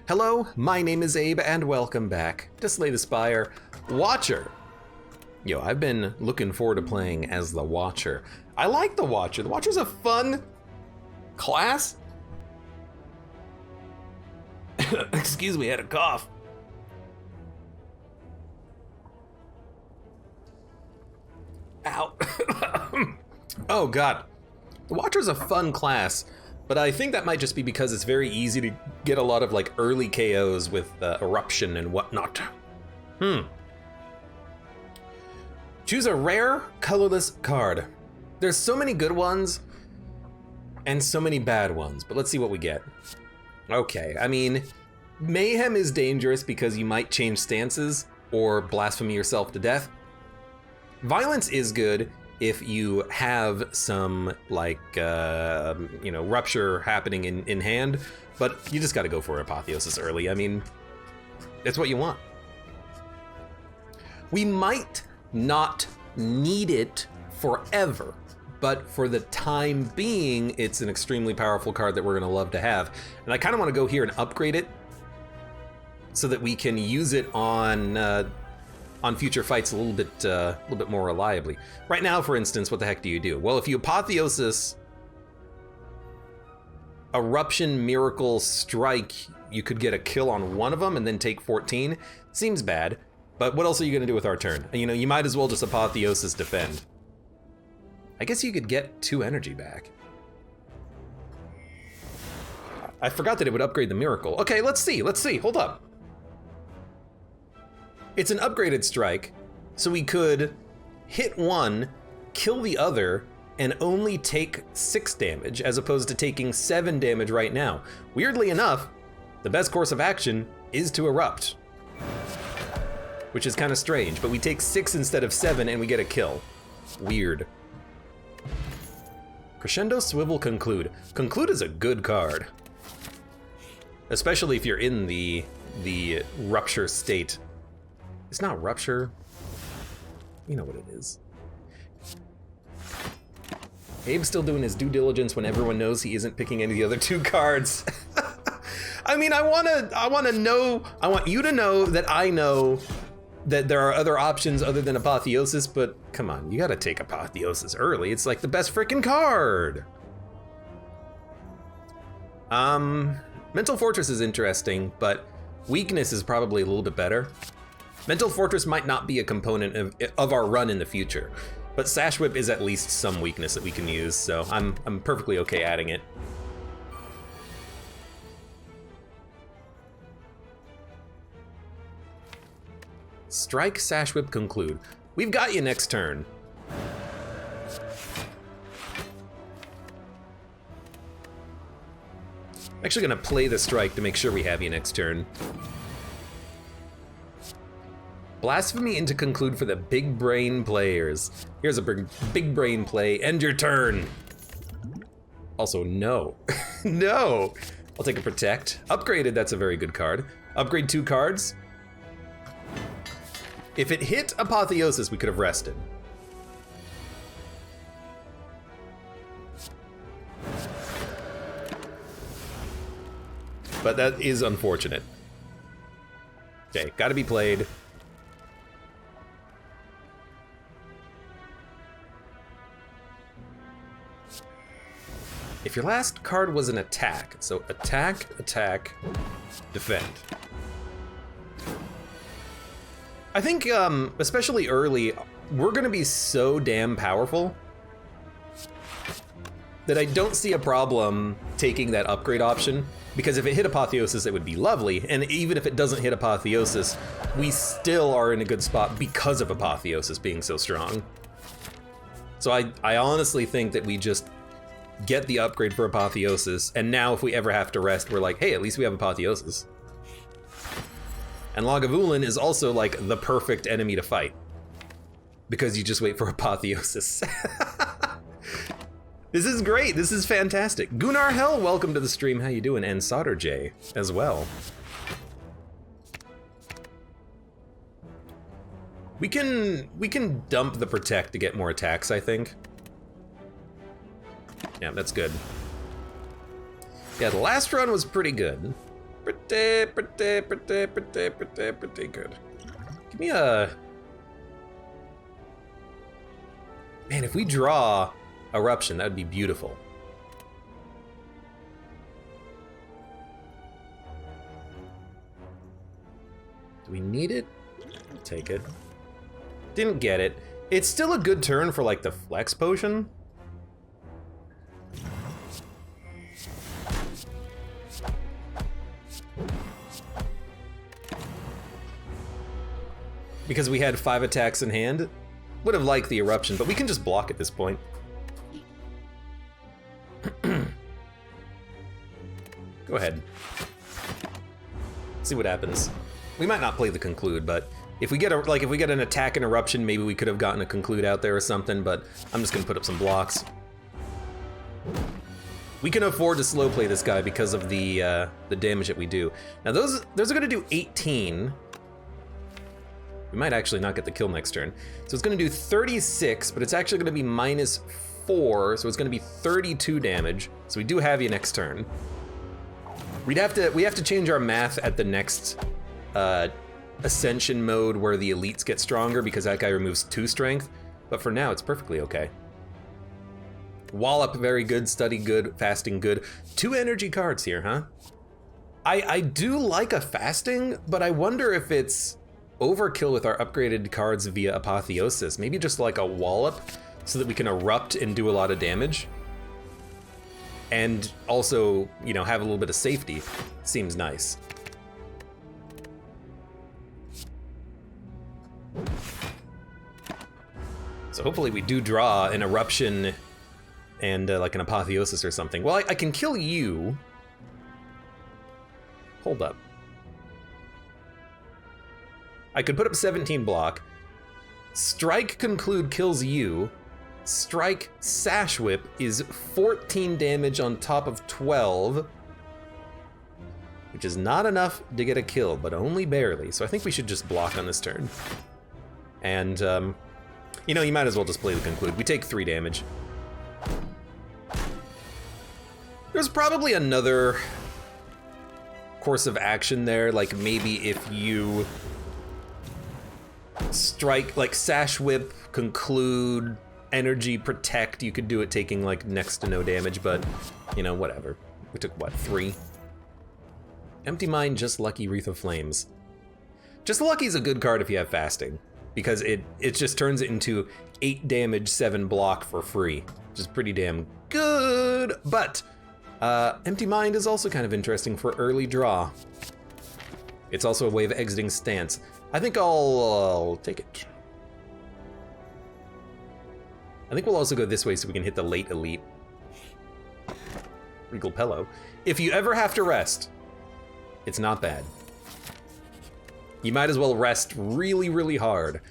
Hello, my name is Abe, and welcome back to Slay the Spire Watcher. Yo, I've been looking forward to playing as the Watcher. I like the Watcher. The Watcher's a fun class. Excuse me, I had a cough. Ow. Oh god. The Watcher's a fun class, but I think that might just be because it's very easy to get a lot of like early KOs with Eruption and whatnot. Choose a rare, colorless card. There's so many good ones and so many bad ones, but let's see what we get. Okay, I mean, Mayhem is dangerous because you might change stances or blaspheme yourself to death. Violence is good if you have some, like, rupture happening in hand, but you just gotta go for Apotheosis early. I mean, that's what you want. We might not need it forever, but for the time being, it's an extremely powerful card that we're gonna love to have. And I kinda wanna go here and upgrade it so that we can use it on future fights a little bit more reliably. Right now, for instance, what the heck do you do? Well, if you Apotheosis Eruption, Miracle, Strike, you could get a kill on one of them and then take 14. Seems bad, but what else are you gonna do with our turn? You know, you might as well just Apotheosis Defend. I guess you could get 2 energy back. I forgot that it would upgrade the Miracle. Okay, let's see, hold up. It's an upgraded strike, so we could hit one, kill the other, and only take 6 damage, as opposed to taking 7 damage right now. Weirdly enough, the best course of action is to erupt, which is kind of strange, but we take 6 instead of 7 and we get a kill. Weird. Crescendo, Swivel, Conclude. Conclude is a good card, especially if you're in the rupture state. It's not rupture. You know what it is. Abe's still doing his due diligence when everyone knows he isn't picking any of the other 2 cards. I mean, I want you to know that I know that there are other options other than Apotheosis, but come on, you gotta take Apotheosis early. It's like the best freaking card. Mental Fortress is interesting, but Weakness is probably a little bit better. Mental Fortress might not be a component of our run in the future, but Sash Whip is at least some weakness that we can use, so I'm perfectly okay adding it. Strike, Sash Whip, Conclude. We've got you next turn. I'm actually gonna play the Strike to make sure we have you next turn. Blasphemy into Conclude for the big brain players. Here's a big brain play, end your turn. Also, no. No! I'll take a Protect. Upgraded, that's a very good card. Upgrade 2 cards. If it hit Apotheosis, we could have rested. But that is unfortunate. Okay, gotta be played. If your last card was an attack, so attack, attack, defend. I think, especially early, we're gonna be so damn powerful that I don't see a problem taking that upgrade option, because if it hit Apotheosis, it would be lovely, and even if it doesn't hit Apotheosis, we still are in a good spot because of Apotheosis being so strong. So I honestly think that we just get the upgrade for Apotheosis, and now if we ever have to rest, we're like, hey, at least we have Apotheosis. And Lagavulin is also like the perfect enemy to fight, because you just wait for Apotheosis. This is great, this is fantastic. Gunnar Hell, welcome to the stream, how you doing? And Solder J as well. We can dump the Protect to get more attacks, I think. Yeah, that's good. Yeah, the last run was pretty good. Pretty good. Give me a... Man, if we draw Eruption, that would be beautiful. Do we need it? I'll take it. Didn't get it. It's still a good turn for like the Flex Potion. Because we had 5 attacks in hand. Would have liked the Eruption, but we can just block at this point. Go ahead. See what happens. We might not play the Conclude, but if we get if we get an attack and Eruption, maybe we could have gotten a Conclude out there or something, but I'm just gonna put up some blocks. We can afford to slow play this guy because of the damage that we do. Now those are gonna do 18. We might actually not get the kill next turn. So it's gonna do 36, but it's actually gonna be -4, so it's gonna be 32 damage. So we do have you next turn. We have to change our math at the next Ascension mode where the elites get stronger because that guy removes 2 strength. But for now, it's perfectly okay. Wallop, very good. Study, good. Fasting, good. 2 energy cards here, huh? I do like a fasting, but I wonder if it's overkill with our upgraded cards via Apotheosis. Maybe just like a wallop so that we can erupt and do a lot of damage. And also, you know, have a little bit of safety. Seems nice. So hopefully we do draw an Eruption and like an Apotheosis or something. Well, I can kill you. Hold up. I could put up 17 block. Strike Conclude kills you. Strike Sash Whip is 14 damage on top of 12. Which is not enough to get a kill, but only barely. So I think we should just block on this turn. And, you know, you might as well just play the Conclude. We take 3 damage. There's probably another course of action there, like maybe if you strike, like Sash Whip, Conclude, Energy, Protect, you could do it taking like next to no damage, but you know, whatever. We took what, 3? Empty Mind, Just Lucky, Wreath of Flames. Just Lucky is a good card if you have fasting, because it just turns it into 8 damage, 7 block for free, which is pretty damn good. But Empty Mind is also kind of interesting for early draw. It's also a way of exiting stance. I think I'll take it. I think we'll also go this way so we can hit the late elite. Regal Pillow. If you ever have to rest, it's not bad. You might as well rest really, really hard.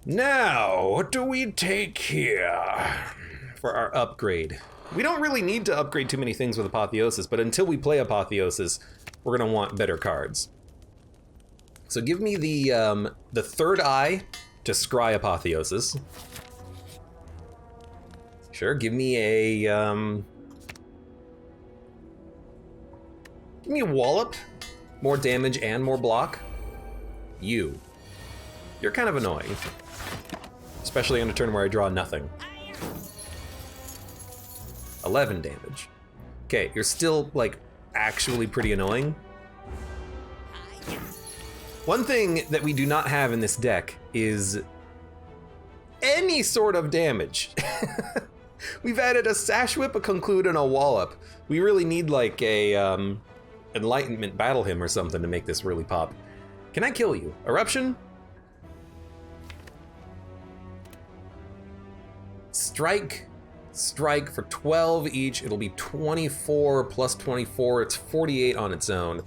Now, what do we take here for our upgrade? We don't really need to upgrade too many things with Apotheosis, but until we play Apotheosis, we're gonna want better cards. So give me the third eye to scry Apotheosis. Sure, give me a wallop, more damage and more block. You're kind of annoying, especially on a turn where I draw nothing. 11 damage. Okay, you're still like actually pretty annoying. One thing that we do not have in this deck is any sort of damage. We've added a Sash Whip, a Conclude, and a Wallop. We really need like a Enlightenment Battle Hymn or something to make this really pop. Can I kill you? Eruption? Strike for 12 each. It'll be 24 plus 24. It's 48 on its own.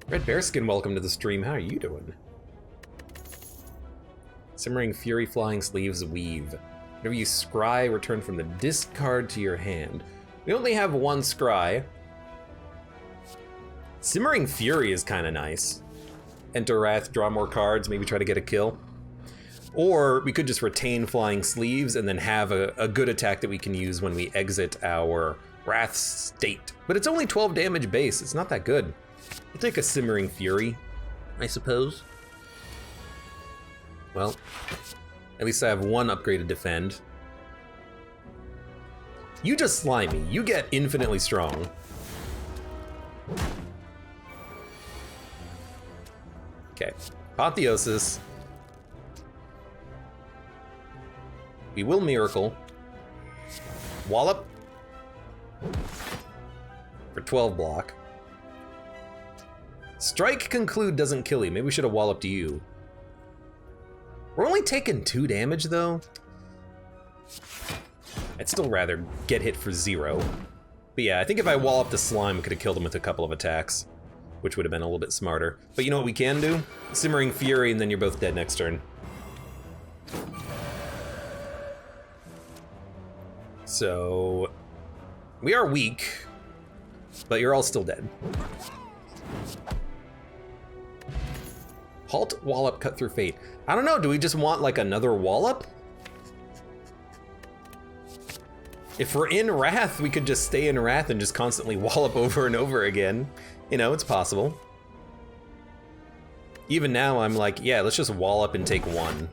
Red Bearskin, welcome to the stream. How are you doing? Simmering Fury, Flying Sleeves, Weave. Whenever you scry, return from the discard to your hand. We only have 1 scry. Simmering Fury is kind of nice. Enter Wrath, draw more cards, maybe try to get a kill. Or we could just retain Flying Sleeves and then have a good attack that we can use when we exit our Wrath state. But it's only 12 damage base, it's not that good. We'll take a Simmering Fury, I suppose. Well, at least I have one upgraded defend. You just slime me, you get infinitely strong. Okay, Apotheosis. We will Miracle. Wallop. For 12 block. Strike Conclude doesn't kill you. Maybe we should have walloped you. We're only taking 2 damage though. I'd still rather get hit for 0. But yeah, I think if I walloped the slime, we could have killed him with a couple of attacks, which would have been a little bit smarter. But you know what we can do? Simmering Fury, and then you're both dead next turn. So, we are weak, but you're all still dead. Halt, Wallop, Cut Through Fate. I don't know, do we just want like another Wallop? If we're in Wrath, we could just stay in Wrath and just constantly Wallop over and over again. You know, it's possible. Even now, I'm like, yeah, let's just Wallop and take 1.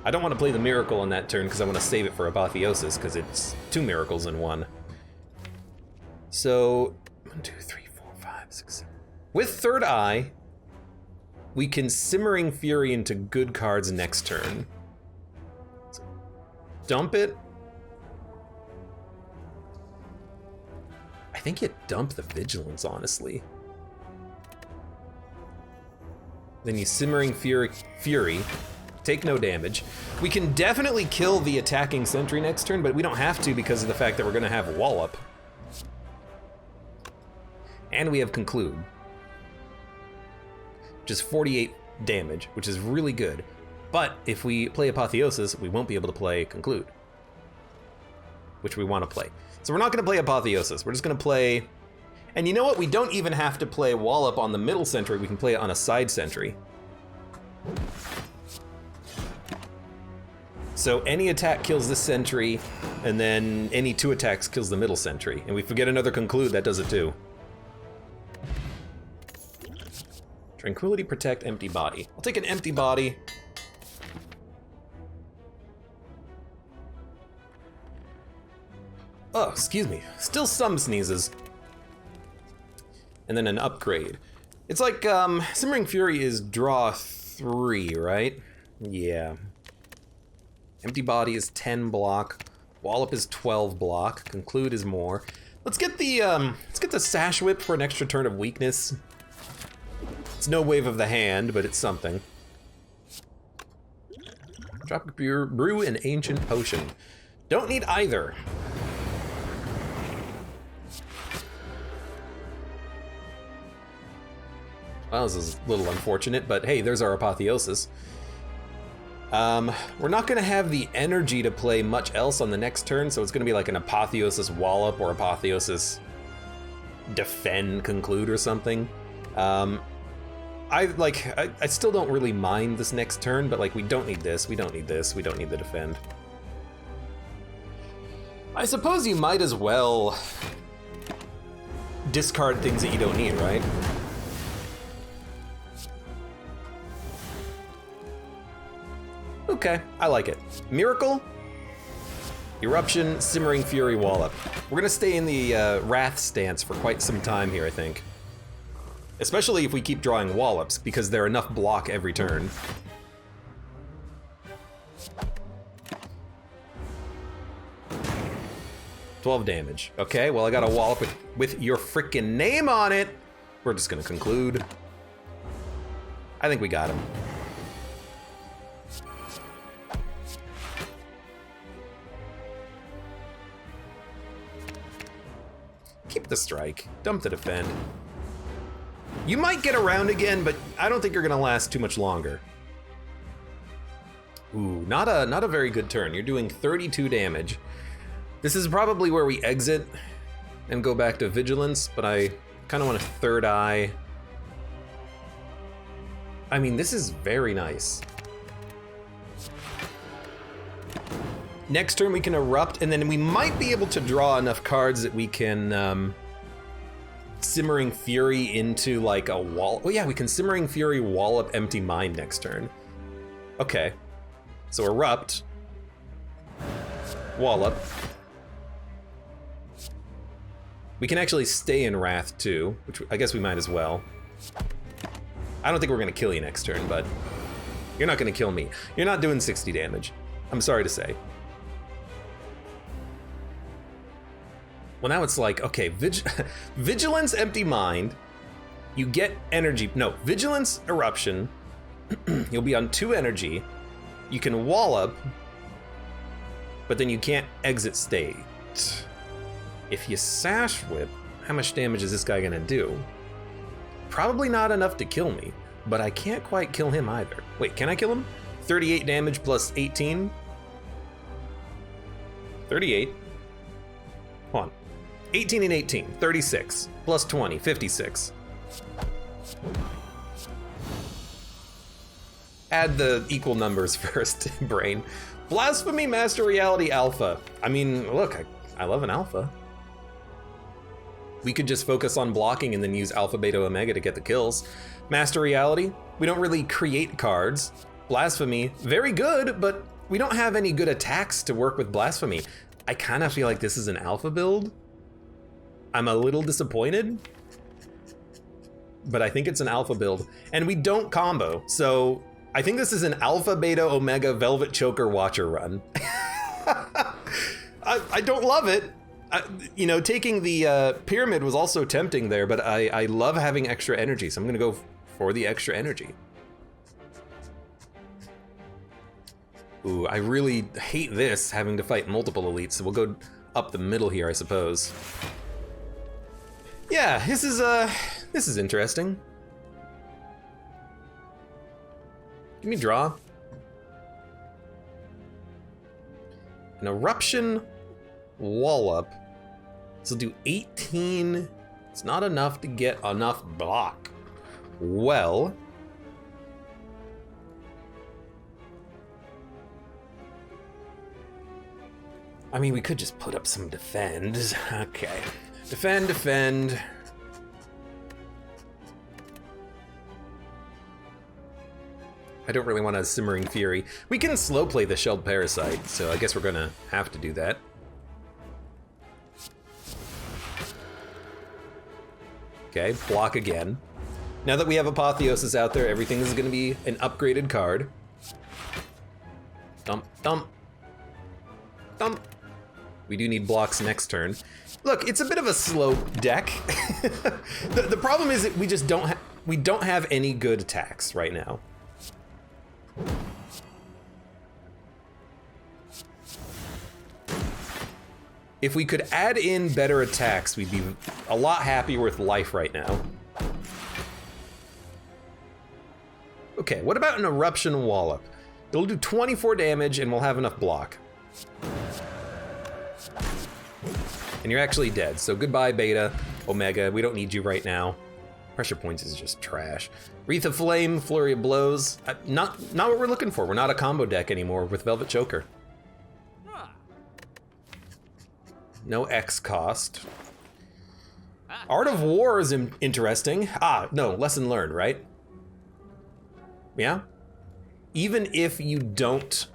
I don't want to play the Miracle on that turn because I want to save it for Apotheosis because it's 2 miracles in 1. So, 1, 2, 3, 4, 5, 6, 7. With Third Eye, we can Simmering Fury into good cards next turn. So, dump it. I think you dump the Vigilance, honestly. Then you Simmering Fury. Take no damage. We can definitely kill the attacking sentry next turn, but we don't have to because of the fact that we're gonna have Wallop. And we have Conclude. Which is 48 damage, which is really good. But if we play Apotheosis, we won't be able to play Conclude. Which we want to play. So we're not gonna play Apotheosis, we're just gonna play... And you know what, we don't even have to play Wallop on the middle sentry, we can play it on a side sentry. So any attack kills this sentry, and then any 2 attacks kills the middle sentry. And we forget another Conclude, that does it too. Tranquility, Protect, Empty Body. I'll take an Empty Body. Oh, excuse me. Still some sneezes. And then an upgrade. It's like, Simmering Fury is draw 3, right? Yeah. Empty Body is 10 block. Wallop is 12 block. Conclude is more. Let's get the Sash Whip for an extra turn of weakness. It's no Wave of the Hand, but it's something. Tropic Brew and Ancient Potion. Don't need either. Well, this is a little unfortunate, but hey, there's our Apotheosis. We're not gonna have the energy to play much else on the next turn, so it's gonna be like an Apotheosis Wallop or Apotheosis Defend Conclude or something. I still don't really mind this next turn, but like we don't need this, we don't need this, we don't need the defend. I suppose you might as well discard things that you don't need, right? Okay, I like it. Miracle, Eruption, Simmering Fury, Wallop. We're gonna stay in the Wrath stance for quite some time here, I think. Especially if we keep drawing Wallops, because they're enough block every turn. $12 damage. Okay, well I got a Wallop with your frickin' name on it. We're just gonna conclude. I think we got him. Keep the strike, dump the defend. You might get around again, but I don't think you're gonna last too much longer. Ooh, not a very good turn. You're doing 32 damage. This is probably where we exit and go back to Vigilance, but I kind of want a Third Eye. I mean, this is very nice. Next turn we can erupt, and then we might be able to draw enough cards that we can Simmering Fury into like a wall. Oh yeah, we can Simmering Fury wall up Empty Mind next turn. Okay, so erupt, wall up. We can actually stay in Wrath too, which I guess we might as well. I don't think we're gonna kill you next turn, but you're not gonna kill me. You're not doing 60 damage. I'm sorry to say. Well, now it's like, okay, Vigilance, Empty Mind, you get energy. No, Vigilance, Eruption, you'll be on 2 energy, you can wall up, but then you can't exit state. If you Sash Whip, how much damage is this guy gonna do? Probably not enough to kill me, but I can't quite kill him either. Wait, can I kill him? 38 damage plus 18? 38. Hold on. 18 and 18, 36, plus 20, 56. Add the equal numbers first, brain. Blasphemy Master Reality Alpha. I mean, look, I love an alpha. We could just focus on blocking and then use Alpha, Beta, Omega to get the kills. Master Reality, we don't really create cards. Blasphemy, very good, but we don't have any good attacks to work with Blasphemy. I kind of feel like this is an alpha build. I'm a little disappointed, but I think it's an alpha build. And we don't combo, so I think this is an Alpha, Beta, Omega, Velvet Choker Watcher run. I don't love it. You know, taking the pyramid was also tempting there, but I love having extra energy, so I'm gonna go for the extra energy. Ooh, I really hate this, having to fight multiple elites, so we'll go up the middle here, I suppose. Yeah, this is interesting. Give me draw. An Eruption wall up. This will do 18. It's not enough to get enough block. Well, I mean, we could just put up some defend. Okay. Defend, defend. I don't really want a Simmering Fury. We can slow play the Shelled Parasite, so I guess we're gonna have to do that. Okay, block again. Now that we have Apotheosis out there, everything is gonna be an upgraded card. Dump, dump, dump. We do need blocks next turn. Look, it's a bit of a slow deck. the problem is that we just don't have any good attacks right now. If we could add in better attacks, we'd be a lot happier with life right now. Okay, what about an Eruption Wallop? It'll do 24 damage and we'll have enough block. And you're actually dead, so goodbye Beta, Omega, we don't need you right now. Pressure points is just trash. Wreath of Flame, Flurry of Blows, not what we're looking for. We're not a combo deck anymore with Velvet Choker. No X cost. Art of War is interesting. Ah, no, lesson learned, right? Yeah? Even if you don't,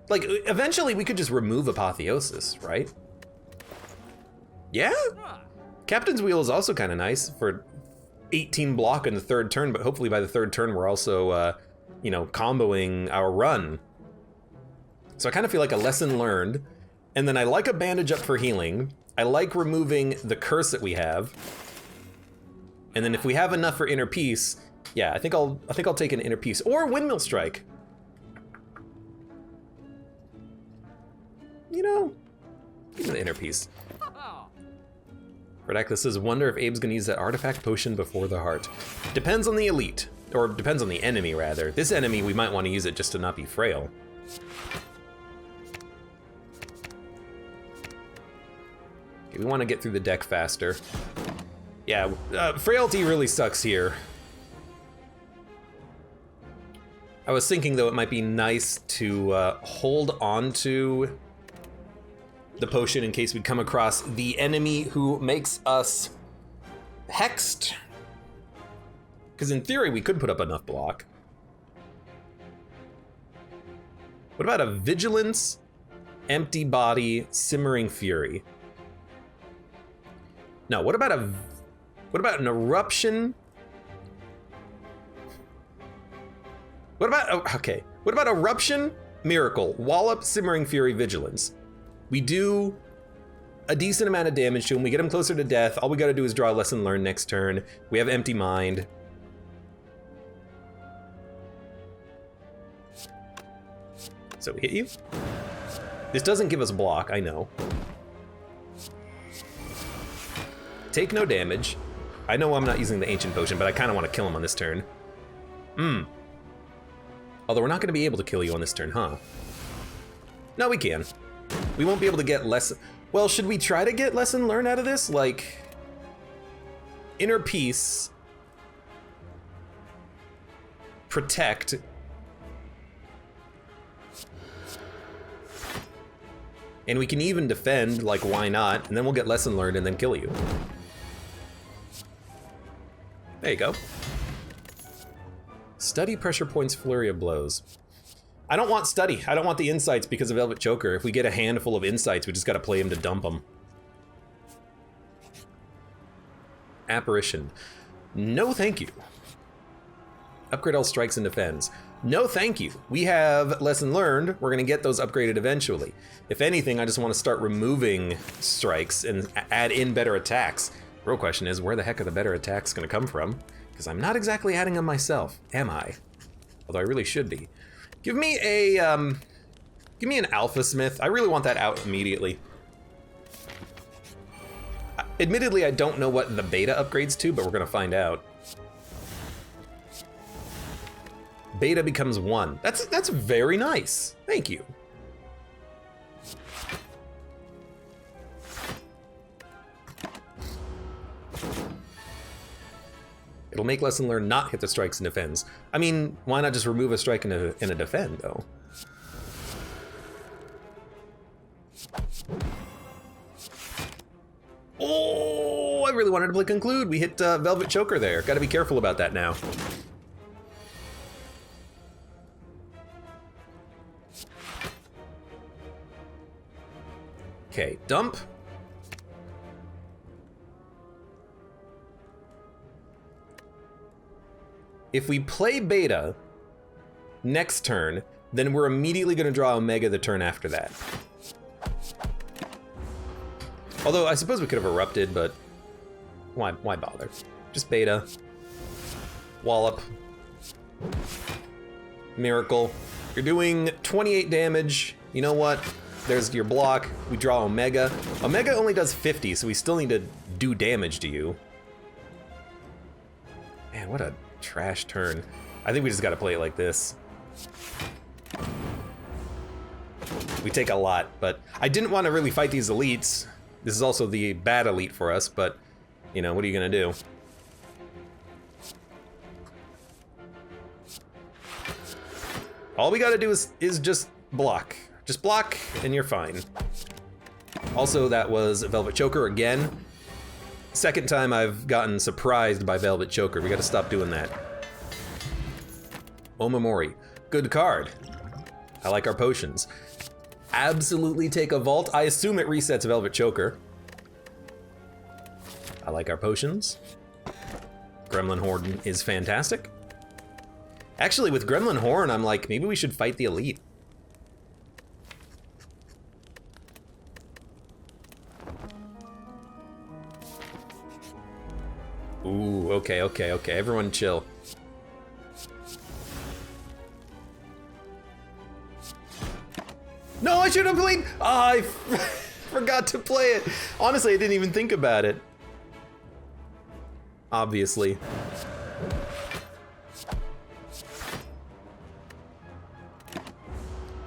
like, eventually we could just remove Apotheosis, right? Yeah? Captain's Wheel is also kind of nice for 18 block in the third turn, but hopefully by the third turn we're also, you know, comboing our run. So I kind of feel like a lesson learned. And then I like a Bandage Up for healing. I like removing the curse that we have. And then if we have enough for Inner Peace, yeah, I think I'll take an Inner Peace or Windmill Strike. You know, give me the Inner Peace. Redaclus says, wonder if Abe's gonna use that artifact potion before the heart. Depends on the elite, or depends on the enemy rather. This enemy, we might want to use it just to not be frail. Okay, we want to get through the deck faster. Yeah, frailty really sucks here. I was thinking though it might be nice to hold on to the potion in case we come across the enemy who makes us hexed. Because in theory, we could put up enough block. What about a Vigilance, Empty Body, Simmering Fury? No, what about an Eruption? What about Eruption, Miracle, Wallop, Simmering Fury, Vigilance? We do a decent amount of damage to him. We get him closer to death. All we gotta do is draw a Lesson Learned next turn. We have Empty Mind. So we hit you. This doesn't give us block, I know. Take no damage. I know I'm not using the Ancient Potion, but I kind of want to kill him on this turn. Although we're not going to be able to kill you on this turn, huh? No, we can. We won't be able to get less... Well, should we try to get Lesson Learned out of this? Like... Inner Peace... Protect... And we can even defend, like, why not? And then we'll get Lesson Learned and then kill you. There you go. Study, Pressure Points, Flurry of Blows. I don't want Study. I don't want the Insights because of Velvet Choker. If we get a handful of Insights, we just gotta play him to dump them. Apparition. No thank you. Upgrade all strikes and defends. No thank you. We have Lesson Learned. We're gonna get those upgraded eventually. If anything, I just want to start removing strikes and add in better attacks. The real question is, where the heck are the better attacks gonna come from? Because I'm not exactly adding them myself, am I? Although I really should be. Give me an Alpha Smith. I really want that out immediately. Admittedly, I don't know what the beta upgrades to, but we're gonna find out. Beta becomes 1. That's very nice. Thank you. It'll make Lesson Learned not hit the strikes and defends. I mean, why not just remove a strike and a defend, though? Oh, I really wanted to play Conclude. We hit Velvet Choker there. Gotta be careful about that now. Okay, dump. If we play beta next turn, then we're immediately going to draw Omega the turn after that. Although I suppose we could have erupted, but why bother? Just beta. Wallop. Miracle. You're doing 28 damage. You know what? There's your block. We draw Omega. Omega only does 50, so we still need to do damage to you. Man, what a trash turn. I think we just gotta play it like this. We take a lot, but I didn't want to really fight these elites. This is also the bad elite for us, but, you know, what are you gonna do? All we gotta do is just block. Just block, and you're fine. Also, that was Velvet Choker again. Second time I've gotten surprised by Velvet Choker. We gotta stop doing that. Omamori. Good card. I like our potions. Absolutely take a vault. I assume it resets Velvet Choker. I like our potions. Gremlin Horn is fantastic. Actually, with Gremlin Horn, I'm like, maybe we should fight the elite. Ooh, okay, everyone chill. No, I should have played! I forgot to play it. Honestly, I didn't even think about it. Obviously.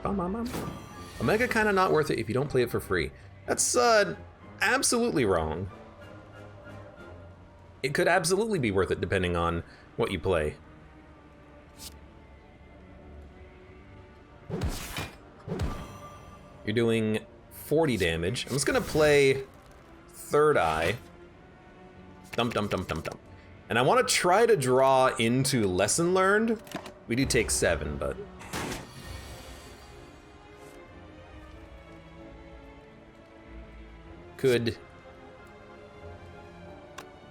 Omega kinda not worth it if you don't play it for free. That's absolutely wrong. It could absolutely be worth it depending on what you play. You're doing 40 damage. I'm just gonna play Third Eye. Dump, dump, dump, dump, dump. And I wanna try to draw into Lesson Learned. We do take 7, but... Could...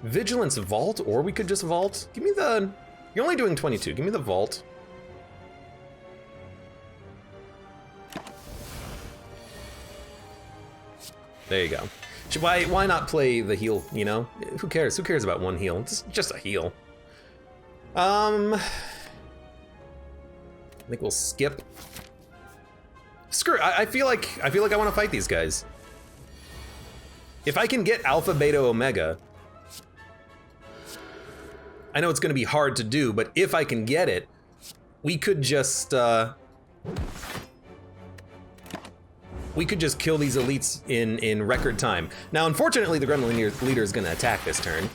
Vigilance Vault, or we could just Vault. Give me the... You're only doing 22, give me the Vault. There you go. Why not play the heal, you know? Who cares? Who cares about one heal? It's just a heal. I think we'll skip. Screw it. I feel like I want to fight these guys. If I can get Alpha, Beta, Omega, I know it's going to be hard to do, but if I can get it, we could just kill these elites in record time. Now, unfortunately, the Gremlin leader is going to attack this turn,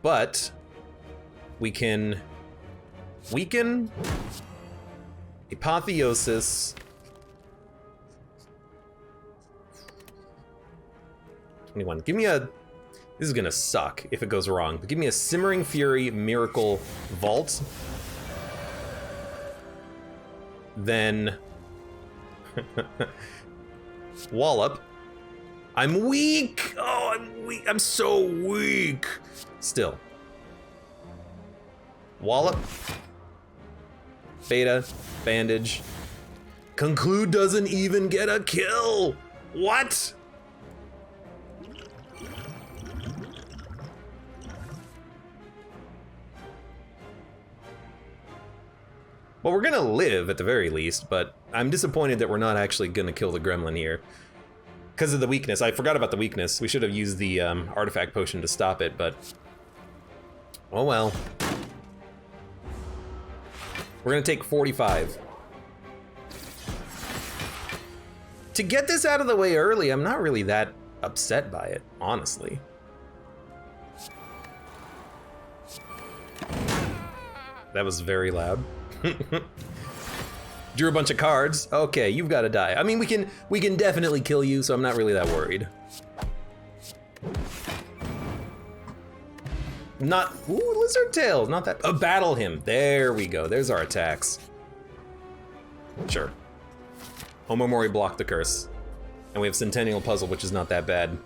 but we can weaken Apotheosis. 21. Give me a... This is gonna suck if it goes wrong, but give me a Simmering Fury Miracle Vault. Then... Wallop. I'm weak! Oh, I'm weak. I'm so weak. Still. Wallop. Beta. Bandage. Conclude doesn't even get a kill! What? Well, we're gonna live at the very least, but I'm disappointed that we're not actually gonna kill the gremlin here. Because of the weakness. I forgot about the weakness. We should have used the artifact potion to stop it, but... Oh well. We're gonna take 45. To get this out of the way early, I'm not really that upset by it, honestly. That was very loud. Drew a bunch of cards. Okay, you've got to die. I mean, we can definitely kill you, so I'm not really that worried. Not... Ooh, Lizard Tail. Not that... Oh, battle him. There we go. There's our attacks. Sure. Homomori blocked the curse. And we have Centennial Puzzle, which is not that bad.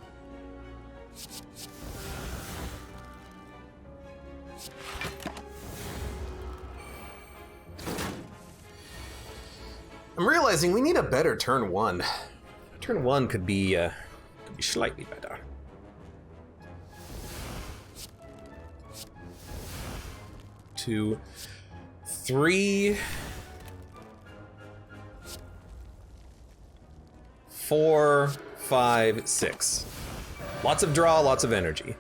I'm realizing we need a better turn one. Turn one could be slightly better. Two, three, 4, 5, 6. Lots of draw, lots of energy.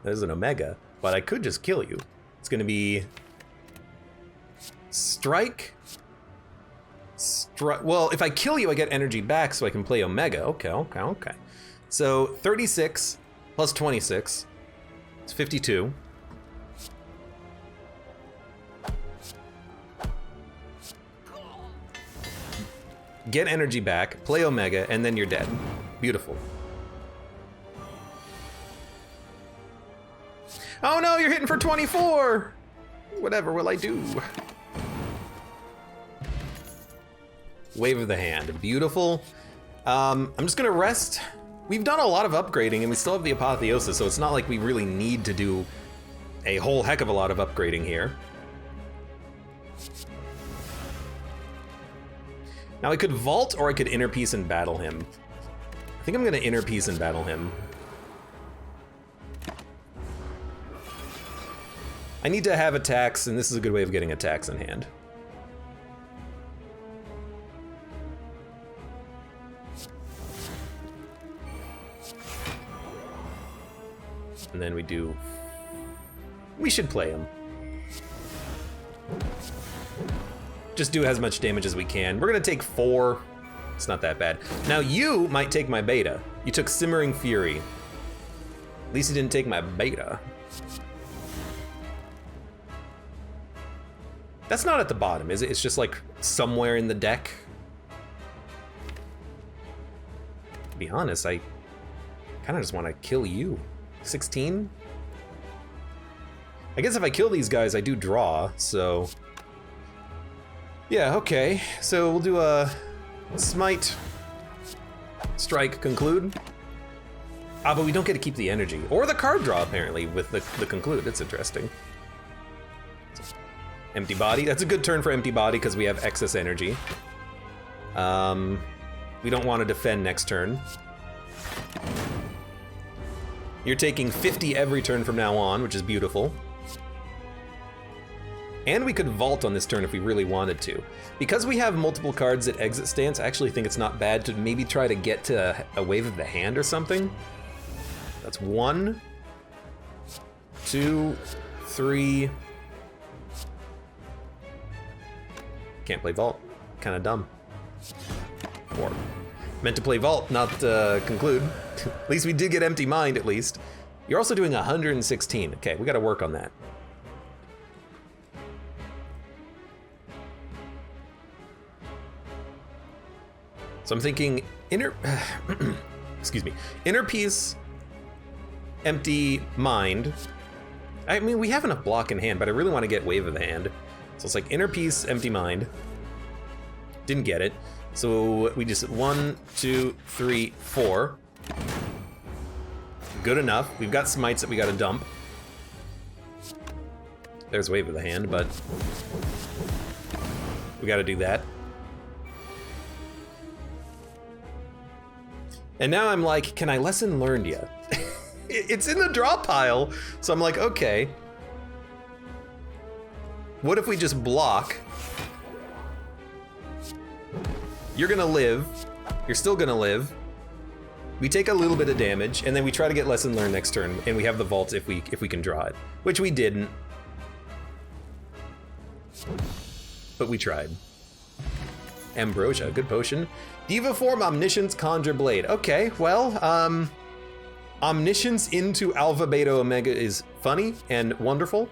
There's an Omega, but I could just kill you. It's gonna be strike. Well, if I kill you, I get energy back, so I can play Omega. Okay. So 36 plus 26. It's 52. Get energy back, play Omega, and then you're dead. Beautiful. Oh no, you're hitting for 24! Whatever will I do? Wave of the hand, beautiful. I'm just gonna rest. We've done a lot of upgrading and we still have the Apotheosis, so it's not like we really need to do a whole heck of a lot of upgrading here. Now I could vault or I could inner piece and battle him. I think I'm gonna inner piece and battle him. I need to have attacks, and this is a good way of getting attacks in hand. And then we should play him. Just do as much damage as we can. We're gonna take 4. It's not that bad. Now you might take my beta. You took Simmering Fury. At least you didn't take my beta. That's not at the bottom, is it? It's just like somewhere in the deck. To be honest, I kind of just want to kill you. 16? I guess if I kill these guys, I do draw, so... Yeah, okay. So we'll do a smite, strike, conclude. Ah, but we don't get to keep the energy. Or the card draw, apparently, with the conclude. That's interesting. Empty body. That's a good turn for empty body, because we have excess energy. We don't want to defend next turn. You're taking 50 every turn from now on, which is beautiful. And we could vault on this turn if we really wanted to. Because we have multiple cards at exit stance, I actually think it's not bad to maybe try to get to a wave of the hand or something. That's 1, 2, 3. Can't play vault. Kind of dumb. 4. Meant to play vault, not conclude. At least we did get empty mind, at least. You're also doing 116. Okay, we gotta work on that. So I'm thinking excuse me, inner peace, empty mind. I mean, we have enough block in hand, but I really want to get wave of the hand. So it's like inner peace, empty mind. Didn't get it. So we just 1, 2, 3, 4. Good enough. We've got smites that we got to dump. There's wave of the hand, but we got to do that. And now I'm like, can I lesson learned yet? It's in the draw pile, so I'm like, okay. What if we just block? You're gonna live. You're still gonna live. We take a little bit of damage, and then we try to get lesson learned next turn, and we have the vault if we can draw it, which we didn't. But we tried. Ambrosia, good potion. Diva form, omniscience, conjure blade. Okay, well, omniscience into alpha, beta, omega is funny and wonderful.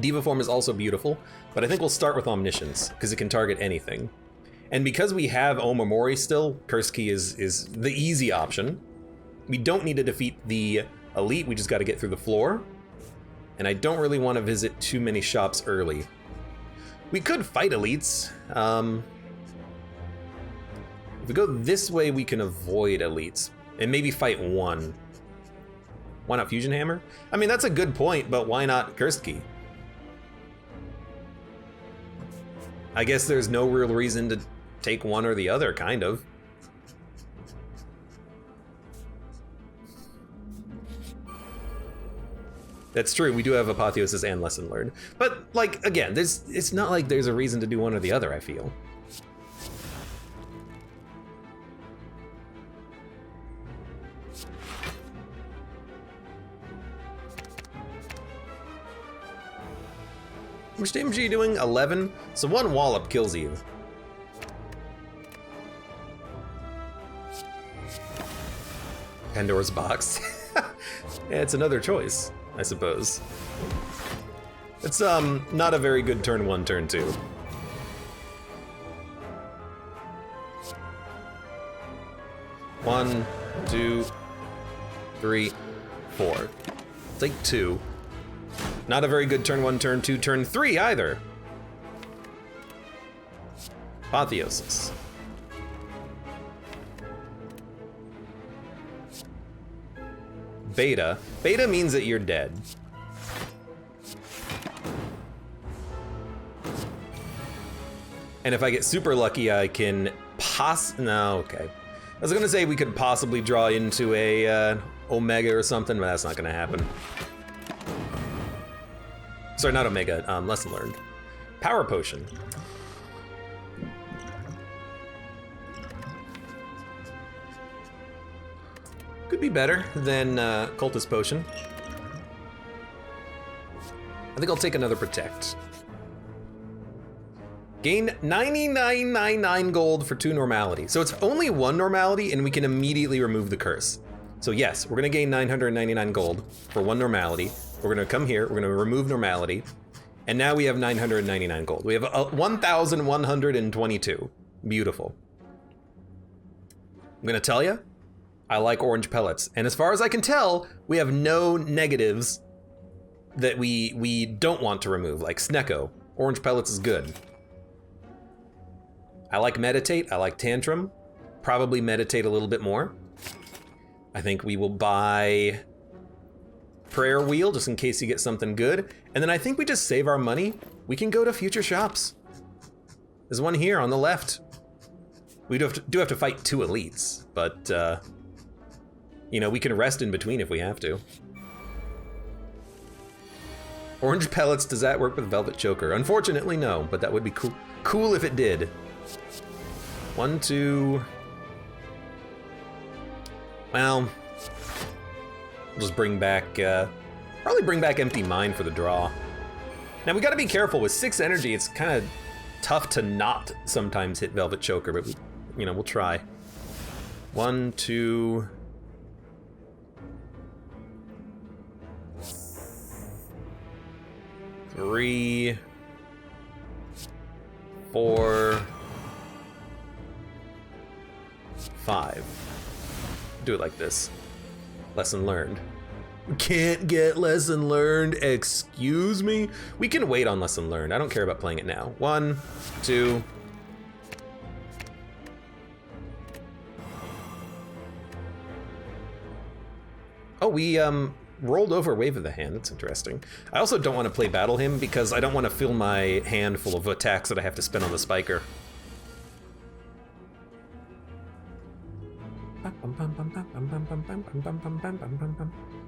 Diva form is also beautiful, but I think we'll start with omniscience because it can target anything. And because we have Omamori still, Curse Key is the easy option. We don't need to defeat the elite, we just got to get through the floor. And I don't really want to visit too many shops early. We could fight elites. If we go this way, we can avoid elites and maybe fight one. Why not Fusion Hammer? I mean, that's a good point, but why not Cursed Key? I guess there's no real reason to take one or the other, kind of. That's true, we do have Apotheosis and Lesson Learned. But, like, again, it's not like there's a reason to do one or the other, I feel. How much damage are you doing? 11? So one wallop kills you. Pandora's box. Yeah, it's another choice, I suppose. It's not a very good turn 1, turn 2. One, 2, 3, 4. Take 2. Not a very good turn 1, turn 2, turn 3 either. Apotheosis. Beta. Beta means that you're dead. And if I get super lucky, I can no, okay. I was gonna say we could possibly draw into a Omega or something, but that's not gonna happen. Sorry, not Omega, Lesson Learned. Power Potion. Could be better than Cultist Potion. I think I'll take another Protect. Gain 9999 gold for 2 normality. So it's only 1 normality and we can immediately remove the curse. So yes, we're gonna gain 999 gold for 1 normality. We're gonna come here, we're gonna remove normality, And now we have 999 gold. We have 1,122. Beautiful. I'm gonna tell you, I like orange pellets. And as far as I can tell, we have no negatives that we don't want to remove, like Snecko. Orange pellets is good. I like Meditate, I like Tantrum. Probably Meditate a little bit more. I think we will buy Prayer Wheel, just in case you get something good. And then I think we just save our money. We can go to future shops. There's one here on the left. We do have to fight 2 elites, but you know, we can rest in between if we have to. Orange pellets, does that work with Velvet Choker? Unfortunately, no, but that would be cool if it did. 1, 2. Well, we'll just bring back, probably bring back Empty Mind for the draw. Now we gotta be careful with 6 energy. It's kind of tough to not sometimes hit Velvet Choker, but you know, we'll try. 1, 2. 3, 4, 5. Do it like this. Lesson learned. Can't get lesson learned, excuse me? We can wait on lesson learned. I don't care about playing it now. 1, 2. Oh, we rolled over Wave of the Hand. That's interesting. I also don't want to play Battle Hymn because I don't want to fill my hand full of attacks that I have to spend on the Spiker.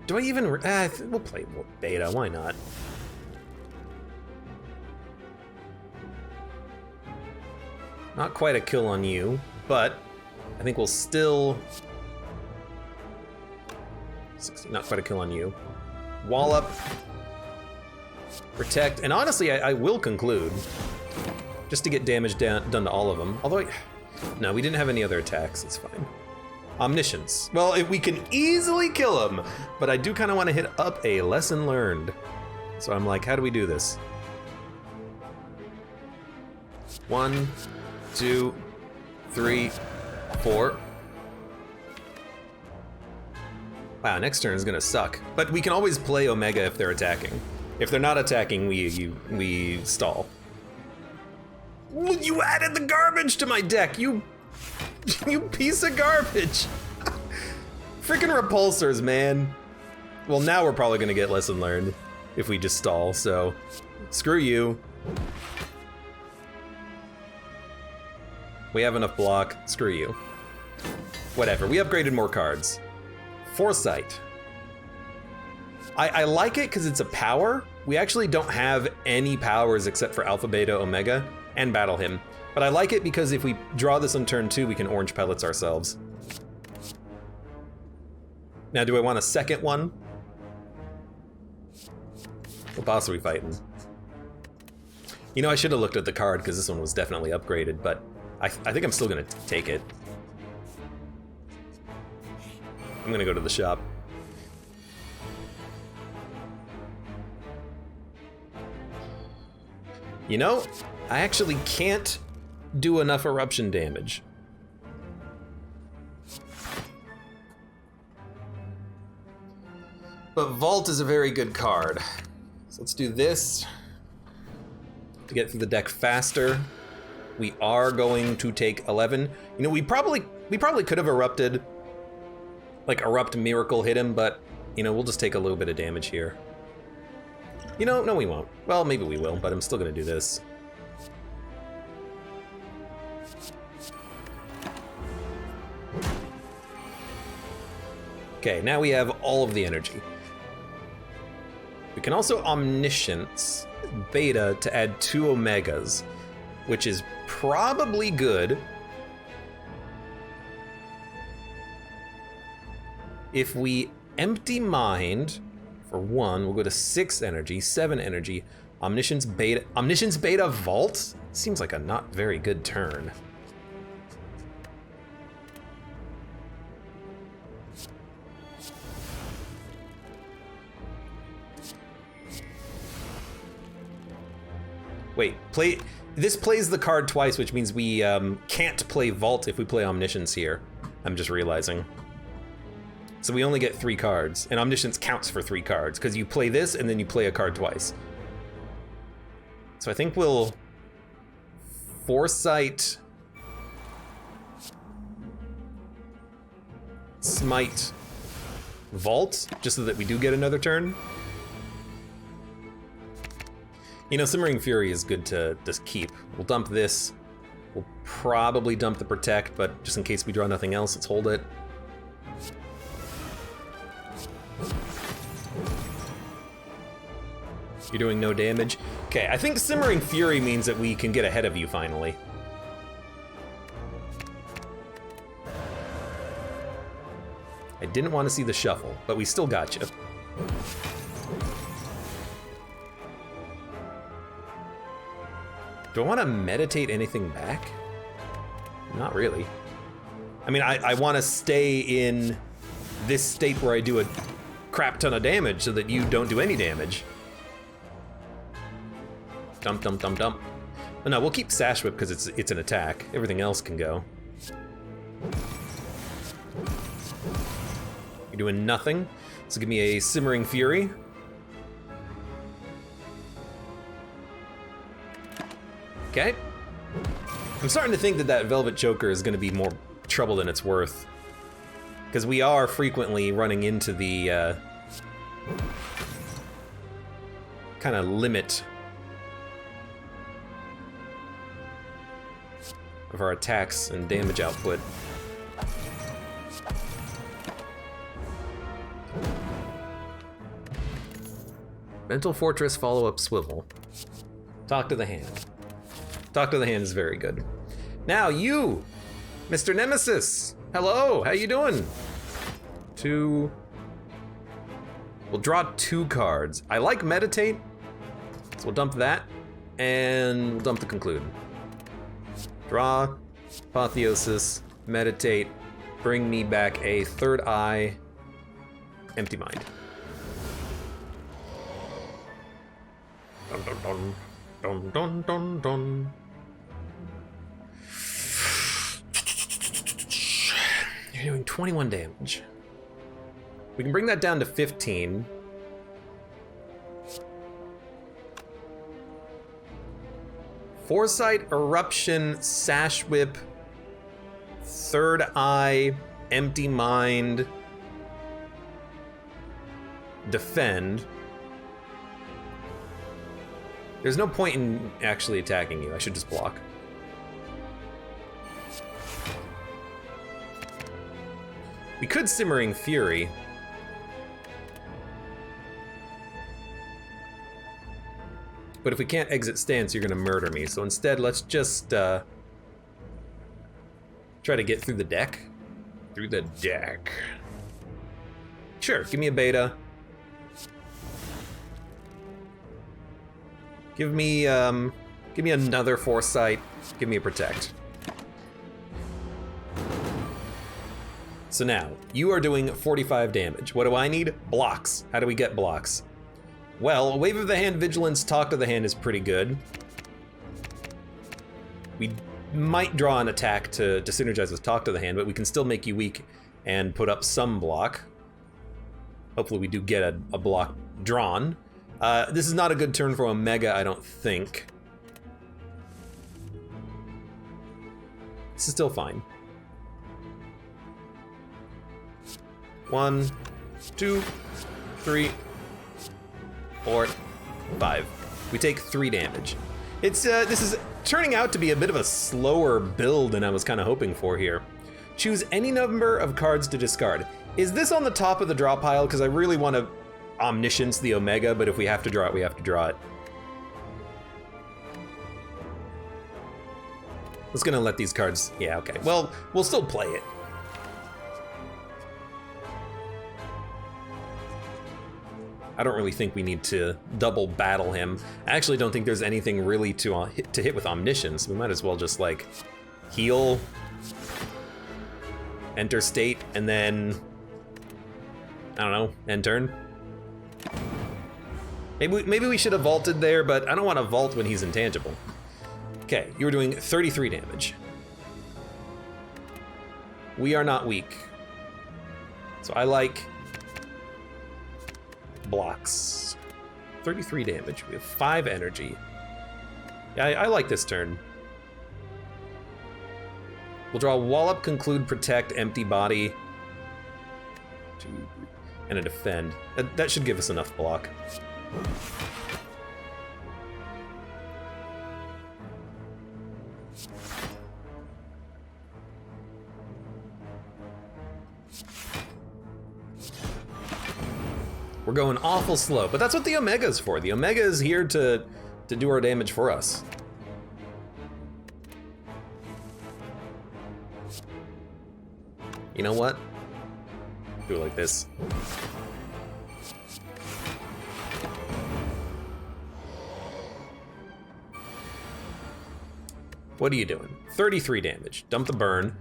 Do I even... we'll play beta, why not? Not quite a kill on you, but I think we'll still... 60, not quite a kill on you. Wallop. Protect, and honestly, I will conclude. Just to get damage done to all of them. Although, no, we didn't have any other attacks, it's fine. Omniscience. Well, if we can easily kill him, but I do kind of want to hit up a lesson learned. So I'm like, how do we do this? 1, 2, 3, 4. Wow, next turn is gonna suck. But we can always play Omega if they're attacking. If they're not attacking, we stall. Well, you added the garbage to my deck, you piece of garbage. Freaking repulsors, man. Well, now we're probably gonna get lesson learned if we just stall, so screw you. We have enough block, screw you. Whatever, we upgraded more cards. Foresight. I like it because it's a power. We actually don't have any powers except for Alpha, Beta, Omega, and Battle Hymn. But I like it because if we draw this on turn 2, we can orange pellets ourselves. Now, do I want a second one? What boss are we fighting? You know, I should have looked at the card because this one was definitely upgraded, but I think I'm still gonna take it. I'm gonna go to the shop. You know, I actually can't do enough eruption damage. But Vault is a very good card. So let's do this to get through the deck faster. We are going to take 11. You know, we probably could have erupted, like Erupt Miracle hit him, but you know, we'll just take a little bit of damage here. You know, no we won't. Well, maybe we will, but I'm still gonna do this. Okay, now we have all of the energy. We can also Omniscience Beta to add 2 Omegas, which is probably good. If we Empty Mind for 1, we'll go to 6 energy, 7 energy, Omniscience Beta Vault? Seems like a not very good turn. Wait, play. This plays the card twice, which means we can't play Vault if we play Omniscience here. I'm just realizing. So we only get 3 cards, and Omniscience counts for 3 cards, because you play this and then you play a card twice. So I think we'll Foresight, Smite, Vault, just so that we do get another turn. You know, Simmering Fury is good to just keep. We'll dump this. We'll probably dump the Protect, but just in case we draw nothing else, let's hold it. You're doing no damage. Okay, I think Simmering Fury means that we can get ahead of you finally. I didn't want to see the shuffle, but we still got you. Do I want to meditate anything back? Not really. I mean, I want to stay in this state where I do a crap ton of damage so that you don't do any damage. Dump, dump, dump, dump. Oh, no, we'll keep Sash Whip because it's an attack. Everything else can go. You're doing nothing. So give me a Simmering Fury. Okay. I'm starting to think that that Velvet Choker is going to be more trouble than it's worth. Because we are frequently running into the kind of limit of our attacks and damage output. Mental Fortress, follow-up Swivel. Talk to the hand. Talk to the hand is very good. Now you, Mr. Nemesis. Hello, how you doing? 2. We'll draw 2 cards. I like Meditate, so we'll dump that, and we'll dump the Conclude. Draw, Apotheosis, Meditate, bring me back a Third Eye, Empty Mind. Dun dun dun. Dun dun dun dun. You're doing 21 damage. We can bring that down to 15. Foresight, Eruption, Sash Whip, Third Eye, Empty Mind, Defend. There's no point in actually attacking you. I should just block. We could Simmering Fury. But if we can't exit stance, you're gonna murder me. So instead, let's just try to get through the deck. Through the deck. Sure, give me a beta. Give me another Foresight. Give me a Protect. So now, you are doing 45 damage. What do I need? Blocks. How do we get blocks? Well, Wave of the Hand, Vigilance, Talk to the Hand is pretty good. We might draw an attack to synergize with Talk to the Hand, but we can still make you weak and put up some block. Hopefully we do get a block drawn. This is not a good turn for Omega, I don't think. This is still fine. 1, 2, 3, 4, 5. We take 3 damage. It's this is turning out to be a bit of a slower build than I was kind of hoping for here. Choose any number of cards to discard. Is this on the top of the draw pile? Because I really want to Omniscience the Omega, but if we have to draw it, we have to draw it. I was gonna let these cards, yeah, okay. Well, we'll still play it. I don't really think we need to double battle him. I actually don't think there's anything really to hit with Omniscience. We might as well just like heal, enter state, and then, I don't know, end turn. Maybe we should have vaulted there, but I don't want to vault when he's intangible. Okay, you were doing 33 damage. We are not weak. So I like blocks. 33 damage. We have 5 energy. Yeah, I like this turn. We'll draw Wallop, Conclude, Protect, Empty Body, 2, 3, and a Defend. That should give us enough block. We're going awful slow, but that's what the Omega's for. The Omega is here to do our damage for us. You know what? Do it like this. What are you doing? 33 damage. Dump the burn.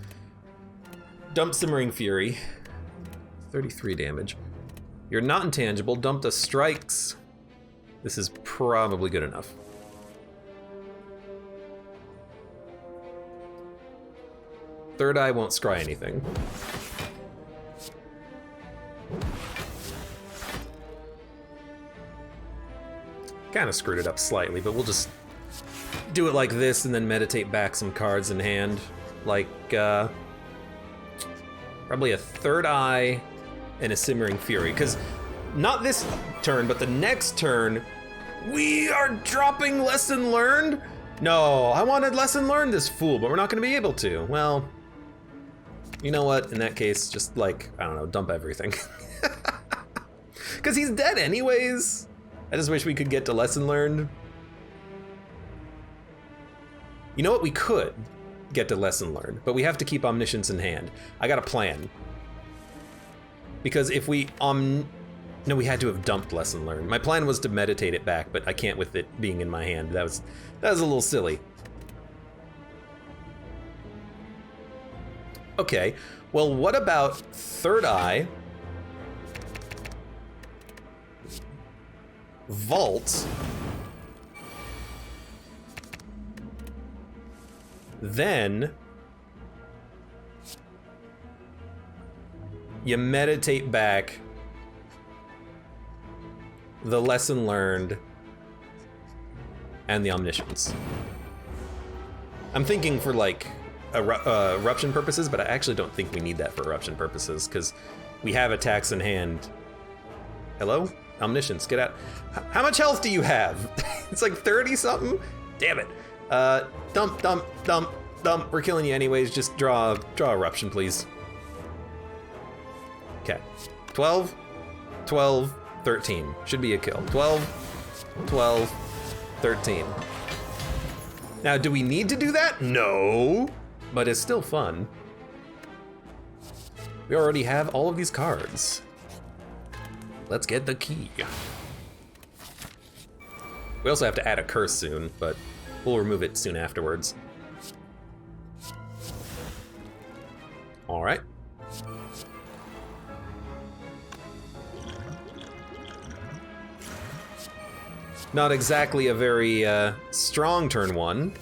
Dump Simmering Fury. 33 damage. You're not intangible. Dump the strikes. This is probably good enough. Third Eye won't scry anything. Kind of screwed it up slightly, but we'll just do it like this and then meditate back some cards in hand. Like, probably a Third Eye and a Simmering Fury. Because not this turn, but the next turn, we are dropping Lesson Learned? No, I wanted Lesson Learned this fool, but we're not going to be able to. Well, you know what? In that case, just like, I don't know, dump everything. Because he's dead anyways. I just wish we could get to Lesson Learned. You know what? We could get to Lesson Learned, but we have to keep Omniscience in hand. I got a plan. Because if we, no, we had to have dumped Lesson Learned. My plan was to meditate it back, but I can't with it being in my hand. That was a little silly. Okay, well, what about Third Eye, Vault, then you meditate back the Lesson Learned and the Omniscience. I'm thinking for like eruption purposes, but I actually don't think we need that for eruption purposes because we have attacks in hand. Hello? Omniscience, get out. How much health do you have? It's like 30 something? Damn it. Dump, dump, dump, dump. We're killing you anyways. Just draw eruption, please. Okay. 12, 12, 13. Should be a kill. 12, 12, 13. Now, do we need to do that? No. But it's still fun. We already have all of these cards. Let's get the key. We also have to add a curse soon, but we'll remove it soon afterwards. All right. Not exactly a very strong turn one.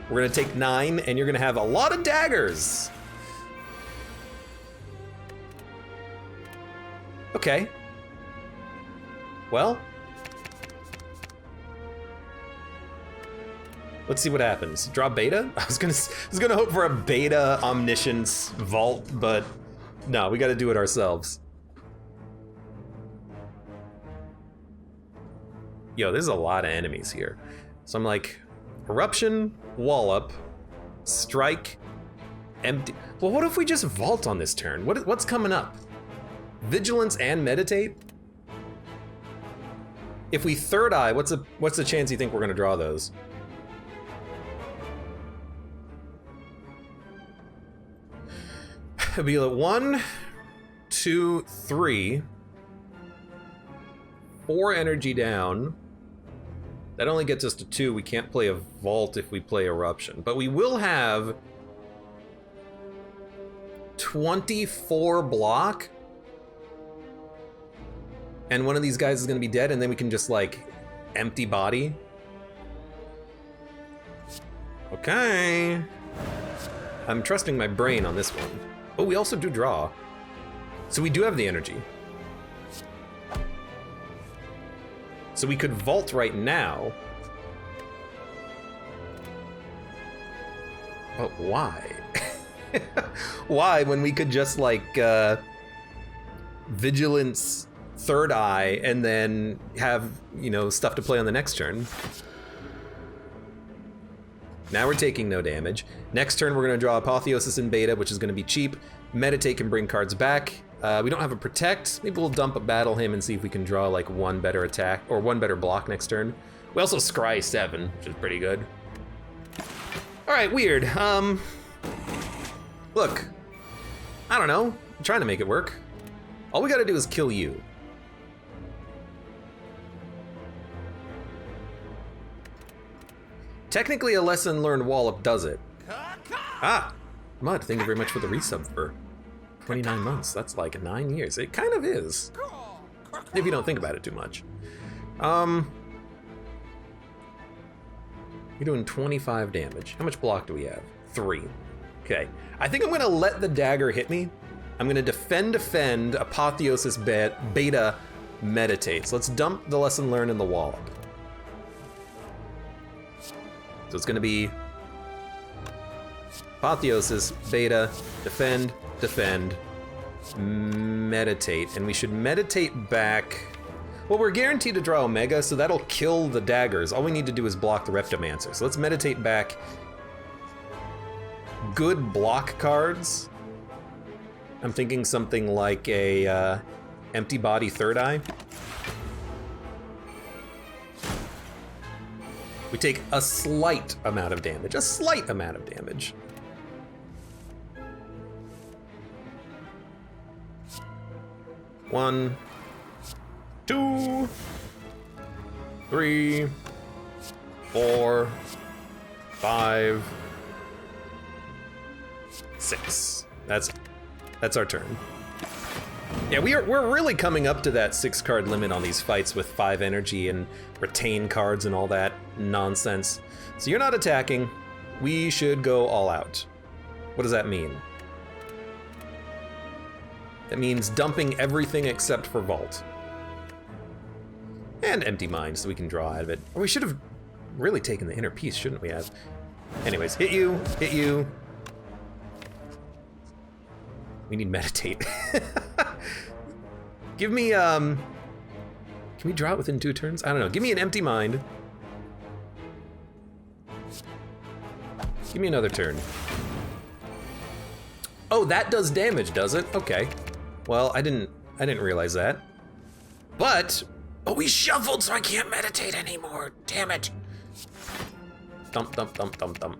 We're gonna take 9, and you're gonna have a lot of daggers. Okay. Well. Let's see what happens. Draw beta? I was gonna hope for a beta Omniscience Vault, but no, we gotta do it ourselves. Yo, there's a lot of enemies here. So I'm like, Eruption, Wallop, Strike, Empty. Well, what if we just Vault on this turn? What's coming up? Vigilance and Meditate? If we Third Eye, what's the chance you think we're gonna draw those? It'll be like 1, 2, 3, 4 energy down. That only gets us to 2. We can't play a Vault if we play Eruption, but we will have 24 block. and one of these guys is gonna be dead, and then we can just like empty body. Okay. I'm trusting my brain on this one. Oh, we also do draw. So we do have the energy. So we could vault right now. But why? Why, when we could just like vigilance third eye and then have, you know, stuff to play on the next turn. Now we're taking no damage. Next turn we're gonna draw Apotheosis in beta, which is gonna be cheap. Meditate can bring cards back. We don't have a protect. Maybe we'll dump a battle hymn and see if we can draw like one better attack or one better block next turn. We also scry 7, which is pretty good. All right, weird. Look, I don't know. I'm trying to make it work. All we gotta do is kill you. Technically, a lesson learned wallop does it. Ah, Mud, thank you very much for the resub for 29 months. That's like 9 years. It kind of is, if you don't think about it too much. You're doing 25 damage. How much block do we have? 3. Okay, I think I'm gonna let the dagger hit me. I'm gonna defend, Apotheosis beta, meditate. So let's dump the lesson learned in the wallop. So it's gonna be Apotheosis, beta, defend, meditate. And we should meditate back. Well, we're guaranteed to draw Omega, so that'll kill the daggers. All we need to do is block the Reptomancer. So let's meditate back good block cards. I'm thinking something like a empty body third eye. We take a slight amount of damage, a slight amount of damage. One, 2, 3, 4, 5, 6. That's our turn. Yeah, we're really coming up to that 6-card limit on these fights with 5 energy and retain cards and all that nonsense. So you're not attacking. We should go all out. What does that mean? That means dumping everything except for Vault. And Empty Mind, so we can draw out of it. Or we should have really taken the inner piece, shouldn't we have? Anyways, hit you, hit you. We need meditate. Give me, can we draw it within 2 turns? I don't know, give me an Empty Mind. Give me another turn. Oh, that does damage, does it? Okay. Well, I didn't realize that. But, oh, we shuffled, so I can't meditate anymore. Damn it. Dump, dump, dump, dump, dump.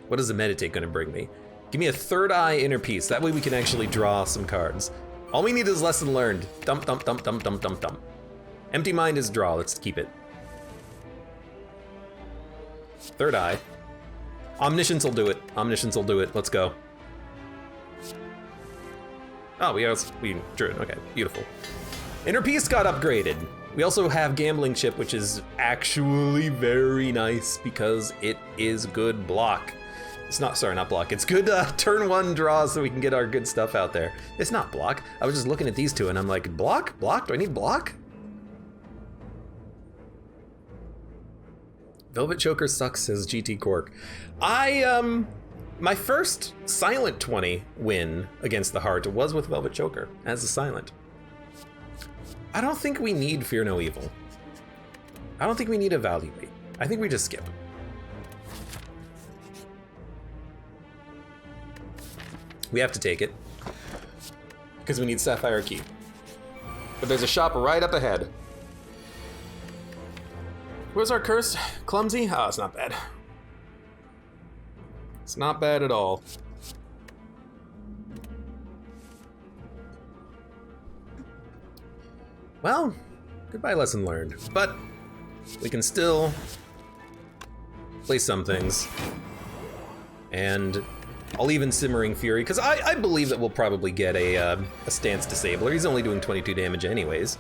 What is the meditate gonna bring me? Give me a third eye inner piece. That way we can actually draw some cards. All we need is lesson learned. Dump, dump, dump, dump, dump, dump, dump. Empty Mind is draw, let's keep it. Third eye. Omniscience will do it. Omniscience will do it. Let's go. Oh, we drew it. Okay, beautiful. Inner piece got upgraded. We also have Gambling Chip, which is actually very nice because it is good block. It's not, sorry, not block. It's good turn 1 draw so we can get our good stuff out there. It's not block. I was just looking at these two and I'm like, block? Block? Do I need block? Velvet Choker sucks, says GT Cork. My first Silent 20 win against the Heart was with Velvet Choker as a Silent. I don't think we need Fear No Evil. I don't think we need Evaluate. I think we just skip. We have to take it because we need Sapphire Key. But there's a shop right up ahead. Where's our curse? Clumsy? Oh, it's not bad. It's not bad at all. Well, goodbye lesson learned. But we can still play some things and I'll even Simmering Fury, because I believe that we'll probably get a Stance Disabler. He's only doing 22 damage anyways.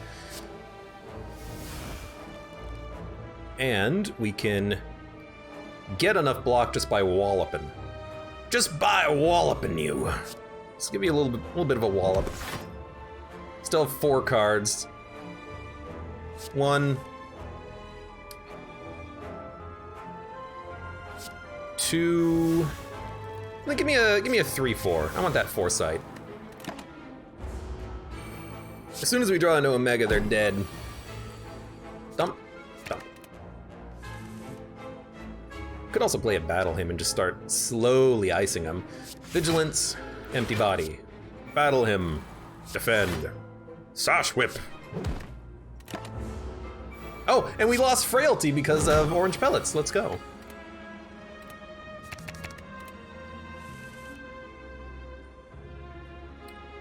And we can get enough block just by walloping. Just by walloping you. Let's give you a little bit of a wallop. Still have 4 cards. 1, 2. Give me a 3/4. I want that foresight. As soon as we draw into Omega, they're dead. Dump. Dump. Could also play a Battle Him and just start slowly icing him. Vigilance, empty body. Battle Him. Defend. Sash Whip. Oh, and we lost Frailty because of Orange Pellets. Let's go.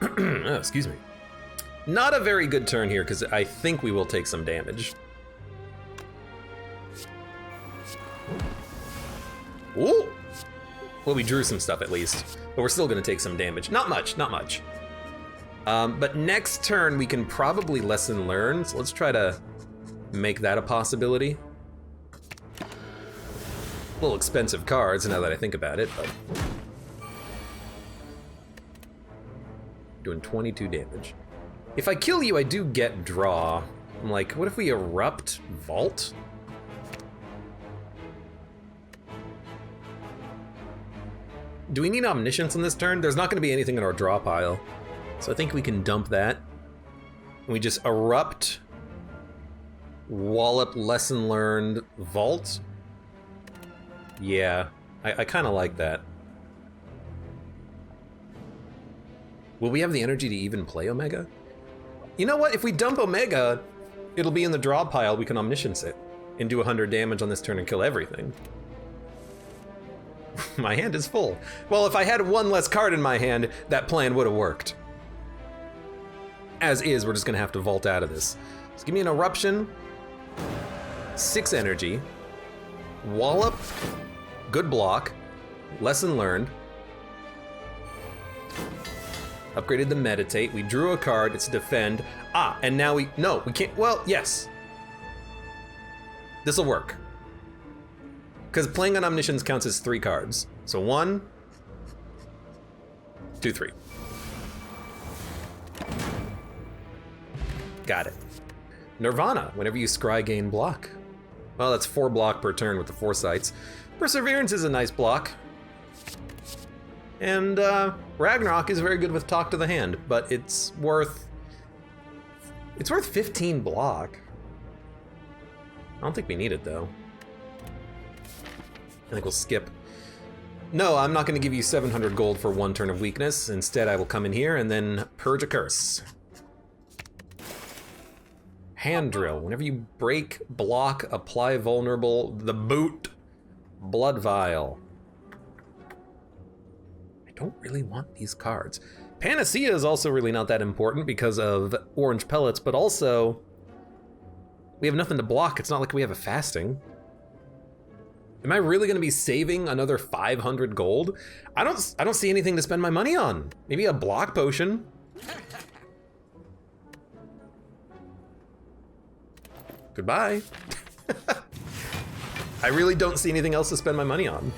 Oh, excuse me. Not a very good turn here, because I think we will take some damage. Ooh! Well, we drew some stuff at least, but we're still gonna take some damage. Not much, not much. But next turn we can probably Lesson Learn, so let's try to make that a possibility. A little expensive cards now that I think about it, but... Doing 22 damage. If I kill you, I do get draw. I'm like, what if we Erupt Vault? Do we need Omniscience on this turn? There's not going to be anything in our draw pile. So I think we can dump that. We just Erupt, Wallop, Lesson Learned, Vault. Yeah, I kind of like that. Will we have the energy to even play Omega? You know what? If we dump Omega, it'll be in the draw pile. We can Omniscience it and do 100 damage on this turn and kill everything. My hand is full. Well, if I had one less card in my hand, that plan would have worked. As is, we're just gonna have to vault out of this. So give me an Eruption, 6 energy, Wallop, good block, Lesson Learned, upgraded the Meditate, we drew a card, it's Defend. Ah, and now we can't, well, yes. This'll work. Because playing on Omniscience counts as 3 cards. So 1, 2, 3. Got it. Nirvana, whenever you scry, gain block. Well, that's 4 block per turn with the Foresights. Perseverance is a nice block. And Ragnarok is very good with Talk to the Hand, but it's worth 15 block. I don't think we need it though. I think we'll skip. No, I'm not gonna give you 700 gold for 1 turn of weakness. Instead, I will come in here and then purge a curse. Hand Drill, whenever you break, block, apply vulnerable, the boot, Blood Vial. I don't really want these cards. Panacea is also really not that important because of Orange Pellets, but also we have nothing to block. It's not like we have a fasting. Am I really gonna be saving another 500 gold? I don't see anything to spend my money on. Maybe a block potion. Goodbye. I really don't see anything else to spend my money on.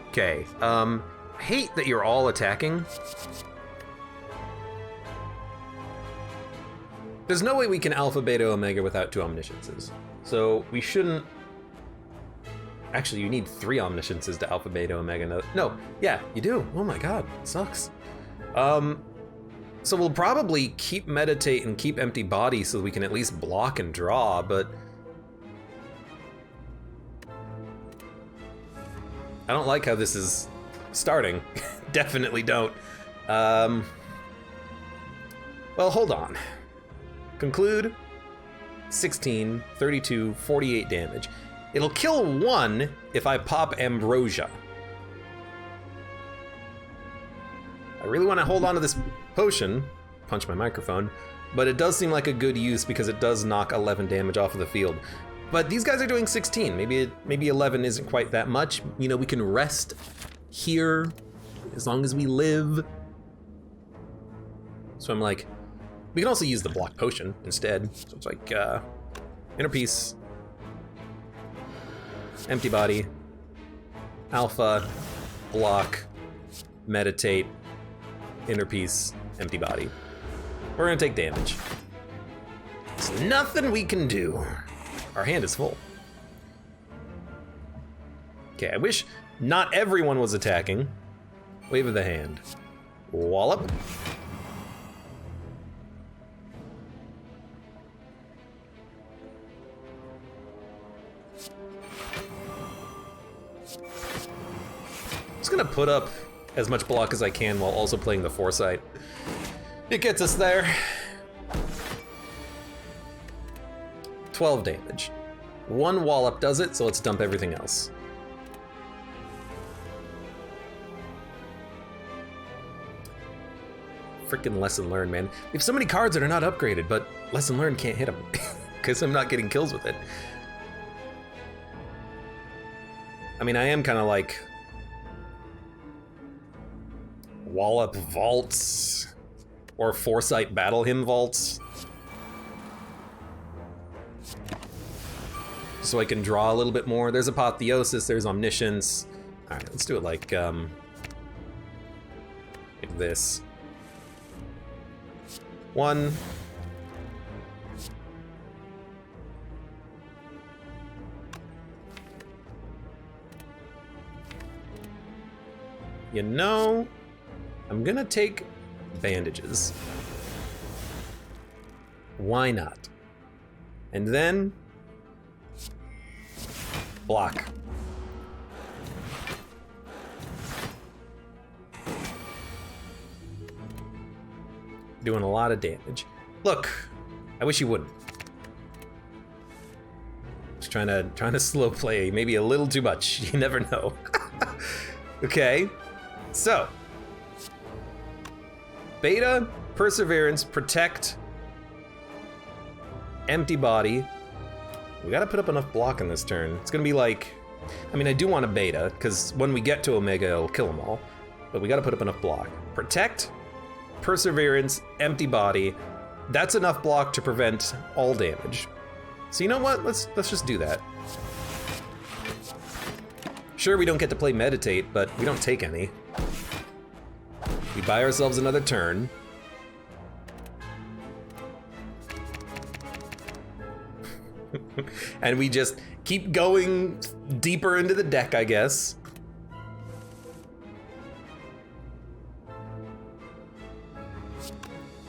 Okay, I hate that you're all attacking. There's no way we can Alpha, Beta, Omega without 2 Omnisciences. So we shouldn't... Actually, you need 3 Omnisciences to Alpha, Beta, Omega. No, yeah, you do. Oh my god, it sucks. So we'll probably keep Meditate and keep Empty Body so we can at least block and draw, but... I don't like how this is starting. Definitely don't. Well, hold on. Conclude. 16, 32, 48 damage. It'll kill 1 if I pop Ambrosia. I really want to hold on to this potion. Punch my microphone. But it does seem like a good use because it does knock 11 damage off of the field. But these guys are doing 16. Maybe 11 isn't quite that much. You know, we can rest here as long as we live. So I'm like, we can also use the block potion instead. So it's like inner peace, empty body, alpha, block, meditate, inner peace, empty body. We're gonna take damage. There's nothing we can do. Our hand is full. Okay, I wish not everyone was attacking. Wave of the hand. Wallop. Just gonna put up as much block as I can while also playing the foresight. It gets us there. 12 damage. One wallop does it, so let's dump everything else. Freaking lesson learned, man. We have so many cards that are not upgraded, but lesson learned can't hit them because I'm not getting kills with it. I mean, I am kind of like wallop vaults or foresight battle hymn vaults. So I can draw a little bit more. There's apotheosis, there's omniscience. All right, let's do it like this. 1. You know, I'm gonna take bandages. Why not? And then block. Doing a lot of damage. Look, I wish you wouldn't. Just trying to slow play, maybe a little too much. You never know. Okay, so beta, perseverance, protect, empty body. We gotta put up enough block in this turn. It's gonna be like, I mean, I do want a beta, because when we get to Omega, it'll kill them all. But we gotta put up enough block. Protect, perseverance, empty body. That's enough block to prevent all damage. So you know what? Let's just do that. Sure, we don't get to play meditate, but we don't take any. We buy ourselves another turn. And we just keep going deeper into the deck, I guess.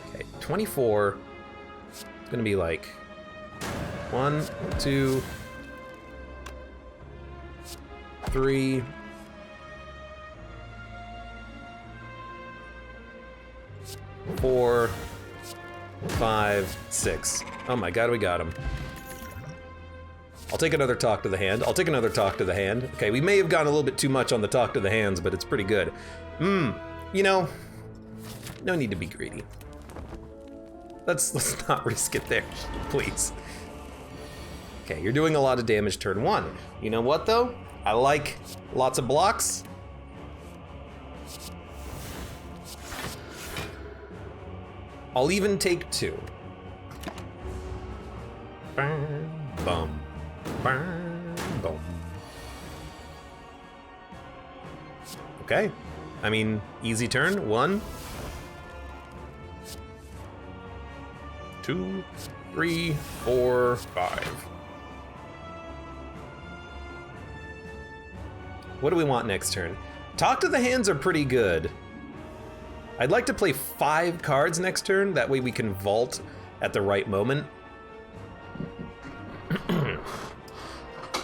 Okay, 24. It's gonna be like 1, 2, 3. 4, 5, 6. Oh my god, we got him. I'll take another talk to the hand. I'll take another talk to the hand. Okay, we may have gone a little bit too much on the talk to the hands, but it's pretty good. You know, no need to be greedy. Let's not risk it there, please. Okay, you're doing a lot of damage turn 1. You know what though? I like lots of blocks. I'll even take 2. Bum. Boom. Okay. I mean, easy turn. 1, 2, 3, 4, 5. What do we want next turn? Talk to the hands are pretty good. I'd like to play 5 cards next turn. That way we can vault at the right moment.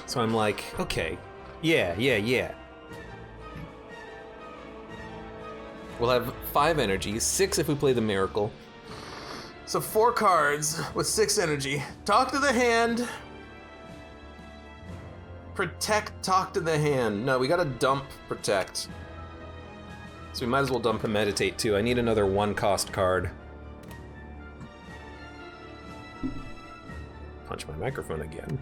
So I'm like, okay, yeah. We'll have 5 energy, 6 if we play the miracle. So 4 cards with 6 energy. Talk to the hand. Protect, talk to the hand. No, we gotta dump protect. So we might as well dump a meditate too. I need another 1-cost card. Punch my microphone again.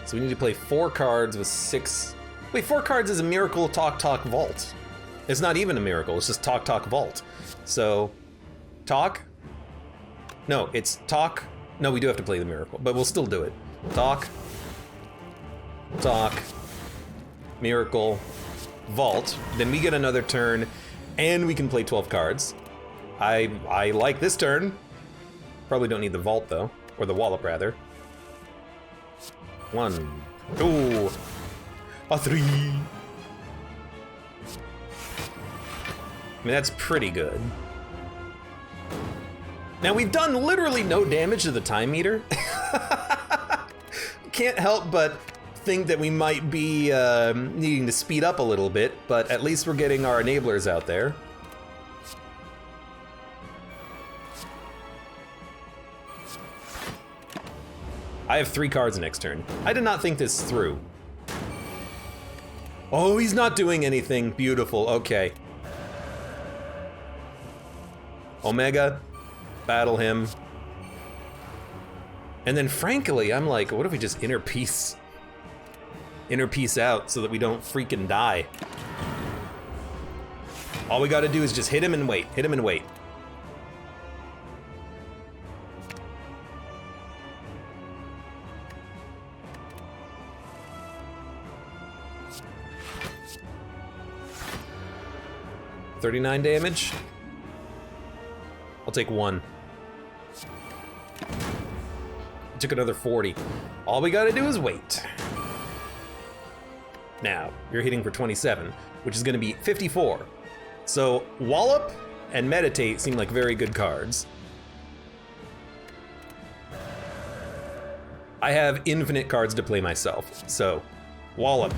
So we need to play 4 cards with 6... Wait, 4 cards is a Miracle Talk Talk Vault. It's not even a Miracle, it's just Talk Talk Vault. So, Talk? No, it's Talk. No, we do have to play the Miracle, but we'll still do it. Talk. Talk. Miracle. Vault. Then we get another turn, and we can play 12 cards. I like this turn. Probably don't need the Vault, though. Or the Wallop, rather. 1, 2, 3. I mean, that's pretty good. Now, we've done literally no damage to the time meter. Can't help but think that we might be needing to speed up a little bit, but at least we're getting our enablers out there. I have 3 cards next turn. I did not think this through. Oh, he's not doing anything. Beautiful, okay. Omega, battle him. And then frankly, I'm like, what if we just inner peace out so that we don't freaking die? All we gotta do is just hit him and wait, hit him and wait. $39 damage. I'll take 1. Took another 40. All we gotta do is wait. Now, you're hitting for 27, which is gonna be 54. So, Wallop and Meditate seem like very good cards. I have infinite cards to play myself, so Wallop.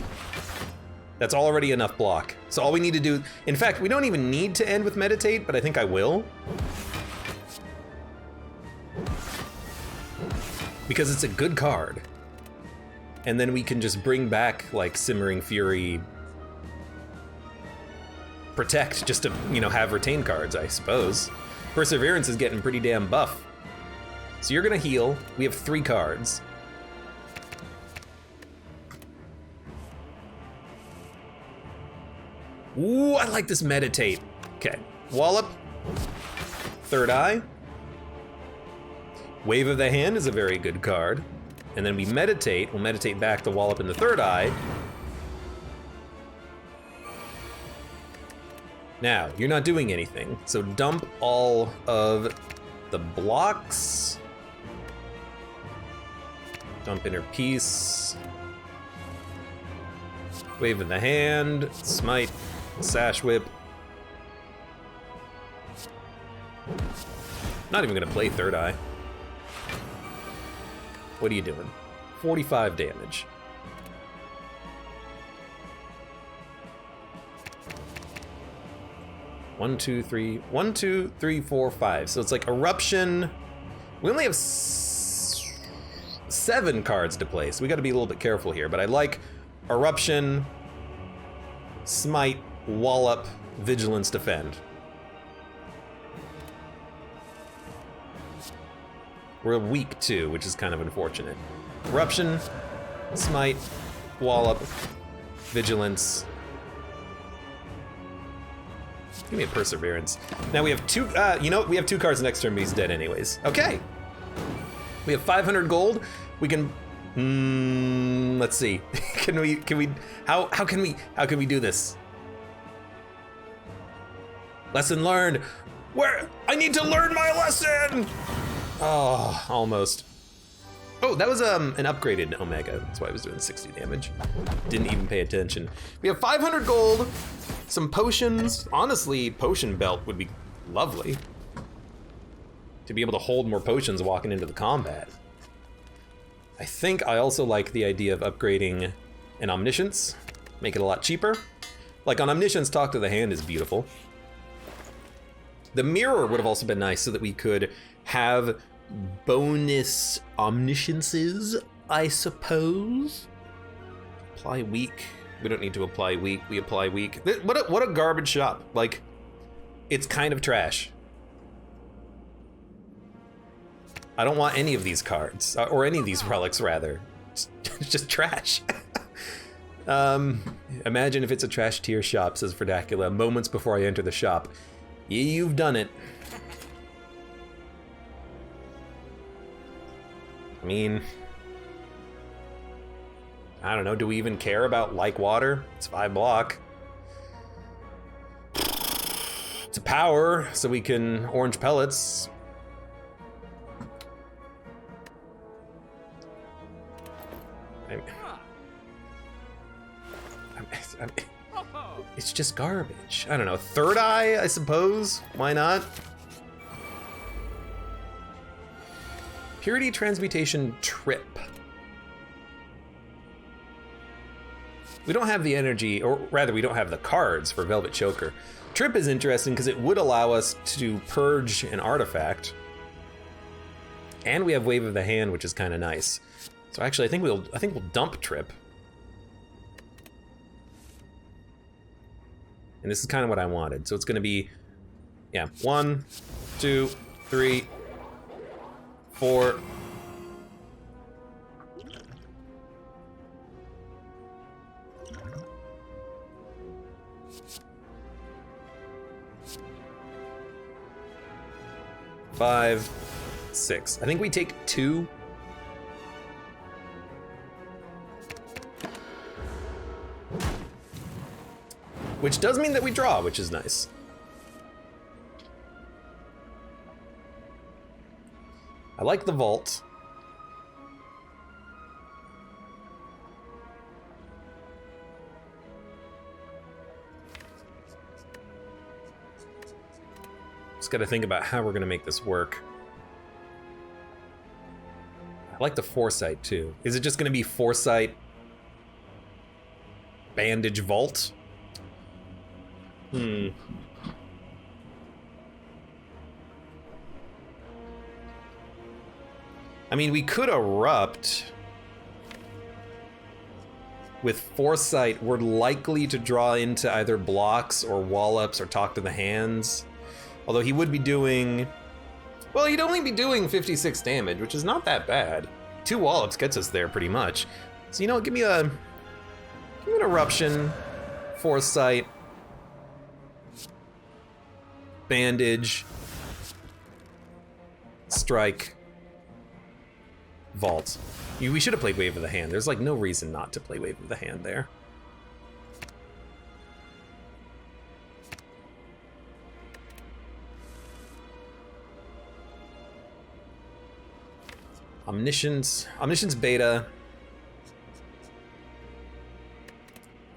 That's already enough block. So all we need to do, in fact, we don't even need to end with Meditate, but I think I will. Because it's a good card. And then we can just bring back like Simmering Fury, Protect, just to, you know, have retained cards, I suppose. Perseverance is getting pretty damn buff. So you're gonna heal. We have 3 cards. Ooh, I like this Meditate. Okay, Wallop, Third Eye. Wave of the Hand is a very good card. And then we meditate, we'll meditate back the Wallop in the Third Eye. Now, you're not doing anything, so dump all of the blocks. Dump Inner Peace. Wave of the Hand, Smite, Sash Whip. Not even gonna play Third Eye. What are you doing? 45 damage. One, two, three, 4, 5. So it's like Eruption. We only have 7 cards to play, so we gotta be a little bit careful here, but I like Eruption, Smite, Wallop, Vigilance, Defend. We're weak too, which is kind of unfortunate. Eruption, Smite, Wallop, Vigilance. Give me a Perseverance. Now we have 2, you know, we have 2 cards next turn, but he's dead anyways. Okay. We have 500 gold. We can, let's see. How can we do this? Lesson learned. Where? I need to learn my lesson! Oh, almost. Oh, that was an upgraded Omega. That's why I was doing 60 damage. Didn't even pay attention. We have 500 gold, some potions. Honestly, Potion Belt would be lovely. To be able to hold more potions walking into the combat. I think I also like the idea of upgrading an Omniscience. Make it a lot cheaper. Like on Omniscience, Talk to the Hand is beautiful. The Mirror would have also been nice so that we could have bonus omnisciences, I suppose. Apply weak. We don't need to apply weak. We apply weak. What a garbage shop. Like, it's kind of trash. I don't want any of these cards, or any of these relics, rather. It's just trash. Imagine if it's a trash tier shop, says Verdacula, moments before I enter the shop. You've done it. I mean, I don't know, do we even care about like water? It's 5 block. It's a power, so we can orange pellets. It's just garbage. I don't know, third eye, I suppose? Why not? Purity Transmutation Trip. We don't have the energy, or rather we don't have the cards for Velvet Choker. Trip is interesting because it would allow us to purge an artifact. And we have Wave of the Hand, which is kind of nice. So actually I think we'll dump Trip. And this is kind of what I wanted. So it's gonna be, yeah, 1, 2, 3, 4. Five, 6. I think we take 2. Which does mean that we draw, which is nice. I like the vault. Just gotta think about how we're gonna make this work. I like the Foresight too. Is it just gonna be Foresight, Bandage, Vault? I mean, we could erupt. With Foresight, we're likely to draw into either blocks or wall-ups or talk to the hands. Although he would be doing... Well, he'd only be doing 56 damage, which is not that bad. 2 wall-ups gets us there pretty much. So, you know, give me an Eruption, Foresight, Bandage, Strike, Vault. We should have played Wave of the Hand. There's like no reason not to play Wave of the Hand there. Omniscience Beta.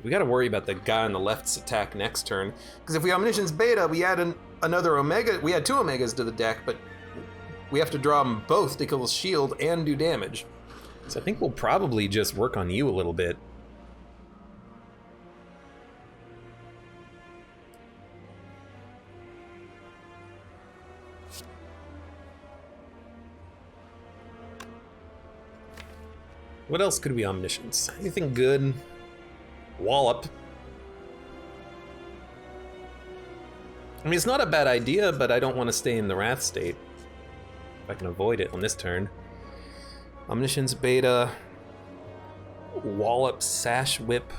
We gotta worry about the guy on the left's attack next turn. Because if we Omniscience Beta, we add another Omega. We add 2 Omegas to the deck, but we have to draw them both to kill the shield and do damage. So I think we'll probably just work on you a little bit. What else could we Omniscience? Anything good? Wallop. I mean, it's not a bad idea, but I don't want to stay in the Wrath state. If I can avoid it on this turn. Omniscience Beta. Wallop, Sash Whip,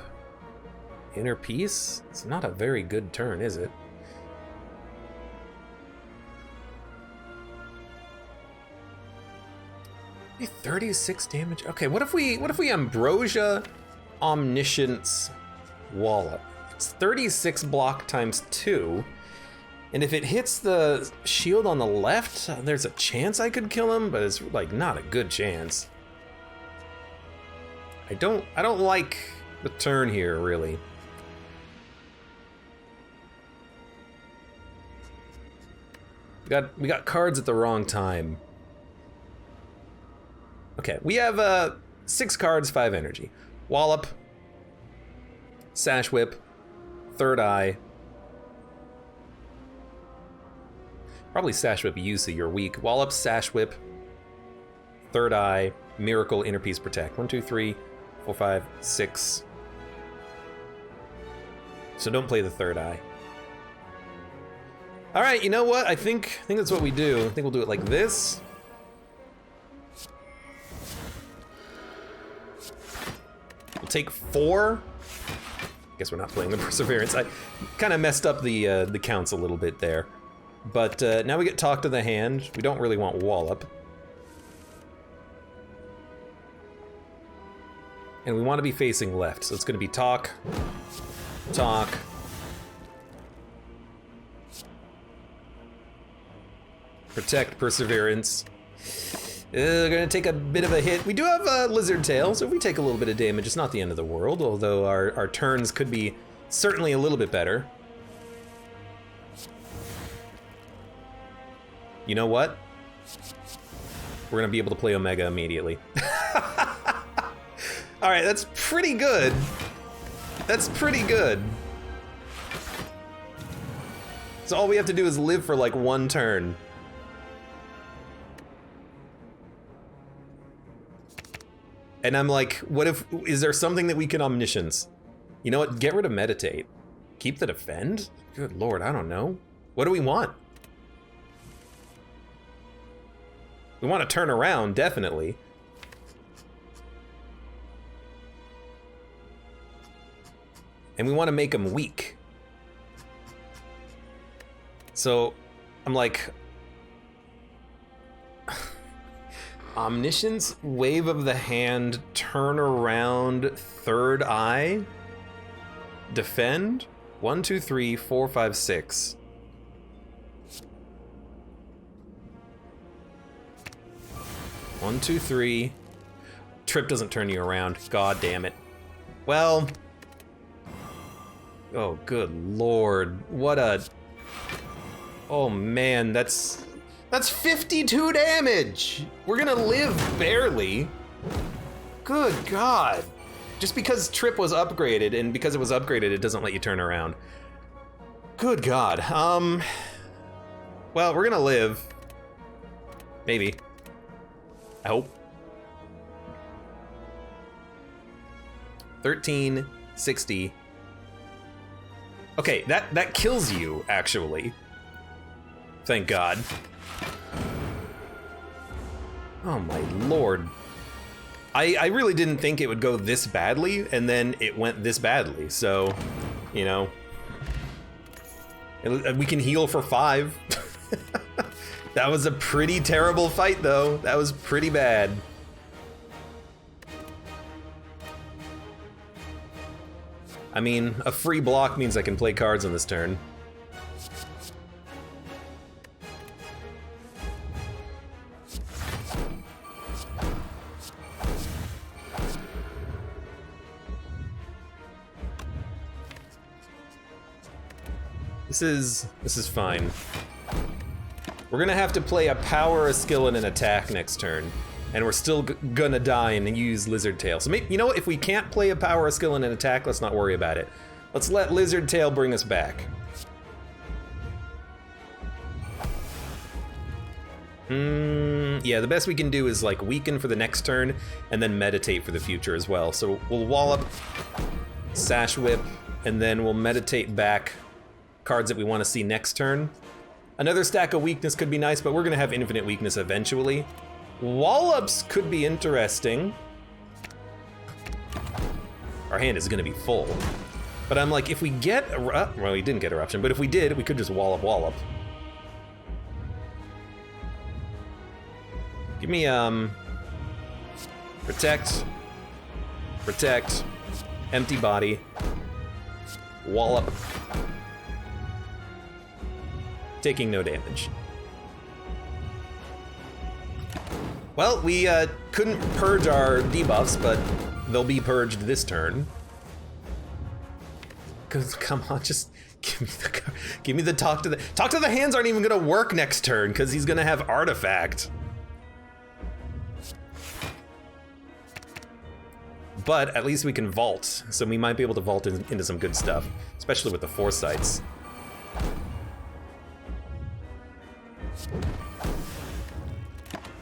Inner Peace? It's not a very good turn, is it? Maybe 36 damage? Okay, what if we Ambrosia, Omniscience, Wallop? It's 36 block times 2. And if it hits the shield on the left, there's a chance I could kill him, but it's like not a good chance. I don't like the turn here, really. We got cards at the wrong time. Okay, we have 6 cards, 5 energy. Wallop, Sash Whip, Third Eye. Probably Sash Whip you, so you're weak. Wallop, Sash Whip, Third Eye, Miracle, Inner Peace, Protect. 1, 2, 3, 4, 5, 6. So don't play the Third Eye. All right, you know what? I think that's what we do. I think we'll do it like this. We'll take 4. Guess we're not playing the Perseverance. I kind of messed up the counts a little bit there. But now we get Talk to the Hand. We don't really want Wallop. And we want to be facing left, so it's going to be Talk, Talk. Protect, Perseverance. Gonna take a bit of a hit. We do have a Lizard Tail, so if we take a little bit of damage, it's not the end of the world, although our turns could be certainly a little bit better. You know what? We're gonna be able to play Omega immediately. All right, that's pretty good. That's pretty good. So all we have to do is live for like 1 turn. And I'm like, what if, is there something that we can omniscience? You know what, get rid of Meditate. Keep the Defend? Good Lord, I don't know. What do we want? We want to turn around, definitely. And we want to make them weak. So, I'm like... Omniscience, Wave of the Hand, Turn Around, 3rd Eye, Defend, 1, 2, 3, 4, 5, 6. One, two, three. Trip doesn't turn you around. God damn it. Well. Oh, good Lord. What a... Oh man, that's 52 damage! We're gonna live barely. Good God. Just because Trip was upgraded, and because it was upgraded, it doesn't let you turn around. Good God. Well, we're gonna live. Maybe. I hope. 1360. Okay, that kills you, actually. Thank God. Oh my Lord. I really didn't think it would go this badly, and then it went this badly, so, you know. We can heal for 5. That was a pretty terrible fight, though. That was pretty bad. I mean, a free block means I can play cards on this turn. This is fine. We're gonna have to play a power, a skill, and an attack next turn, and we're still gonna die and use Lizard Tail. So maybe, you know what? If we can't play a power, a skill, and an attack, let's not worry about it. Let's let Lizard Tail bring us back. Yeah, the best we can do is like weaken for the next turn, and then meditate for the future as well. So we'll wallop, Sash Whip, and then we'll meditate back cards that we want to see next turn. Another stack of weakness could be nice, but we're gonna have infinite weakness eventually. Wallops could be interesting. Our hand is gonna be full. But I'm like, if we get, well, we didn't get Eruption, but if we did, we could just wallop. Give me, protect, empty body, wallop. Taking no damage. Well, we couldn't purge our debuffs, but they'll be purged this turn. Cause come on, just give me the talk to the hands aren't even gonna work next turn because he's gonna have artifact. But at least we can vault, so we might be able to vault into some good stuff, especially with the foresights.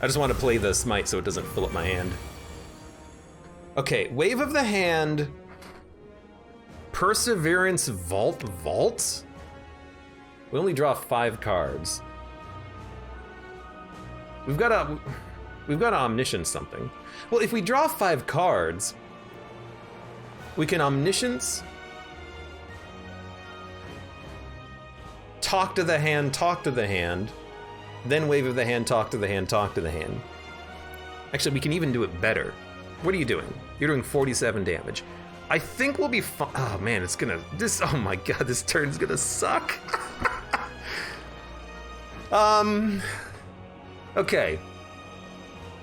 I just want to play the Smite so it doesn't fill up my hand. Okay, Wave of the Hand, Perseverance, Vault? We only draw 5 cards. We've got to Omniscience something. Well, if we draw 5 cards, We can omniscience, talk to the hand, then wave of the hand, talk to the hand, talk to the hand. Actually, we can even do it better. What are you doing? You're doing 47 damage. I think we'll be fine. Oh man, it's gonna, oh my god, this turn's gonna suck. Okay.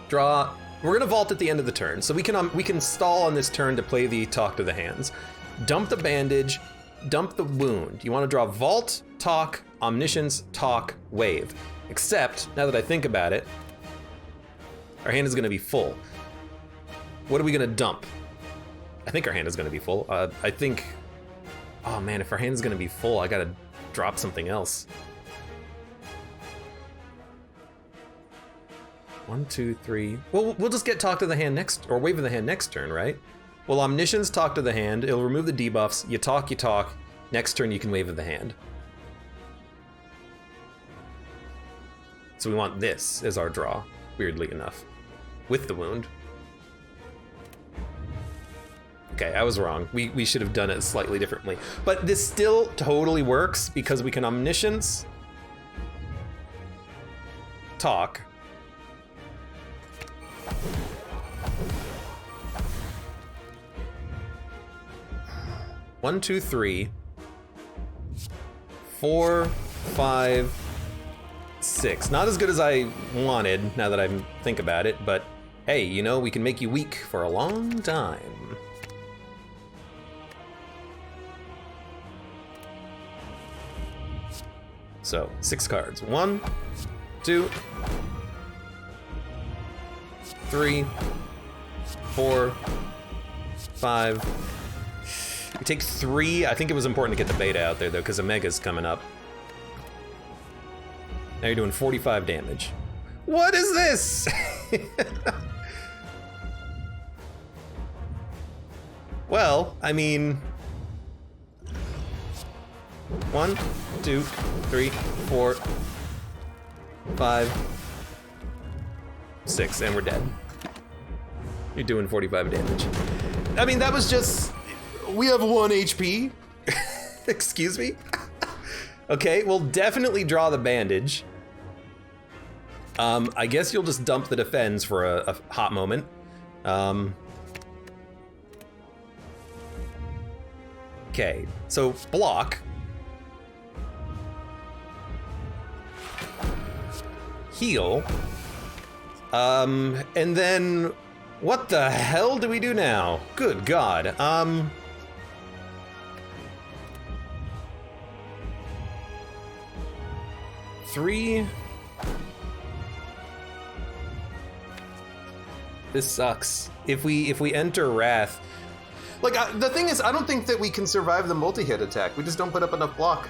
Draw. We're gonna vault at the end of the turn, so we can stall on this turn to play the talk to the hands. Dump the bandage, dump the wound. You want to draw vault, talk, omniscience, talk, wave. Except, now that I think about it, our hand is gonna be full. What are we gonna dump? I think our hand is gonna be full. I think, oh man, if our hand is gonna be full, I gotta drop something else. 1, 2, 3. Well, we'll just get talk to the hand next, or wave of the hand next turn, right? Well, omniscience, talk to the hand. It'll remove the debuffs. You talk. Next turn, you can wave of the hand. So we want this as our draw, weirdly enough, with the wound. Okay, I was wrong. We should have done it slightly differently. But this still totally works because we can omniscience, talk, 1, 2, 3, 4, 5, 6. Not as good as I wanted, now that I think about it, but hey, you know, we can make you weak for a long time. So, 6 cards. 1, 2, 3, 4, 5. We take 3. I think it was important to get the beta out there though, because Omega's coming up. Now you're doing 45 damage. What is this? Well, I mean, 1, 2, 3, 4, 5, 6, and we're dead. You're doing 45 damage. I mean, that was just, we have 1 HP. Excuse me? Okay, we'll definitely draw the bandage. I guess you'll just dump the defense for a hot moment. Okay, so block. Heal. And then what the hell do we do now? Good God. 3. This sucks. If we enter Wrath, like the thing is, I don't think that we can survive the multi-hit attack. We just don't put up enough block.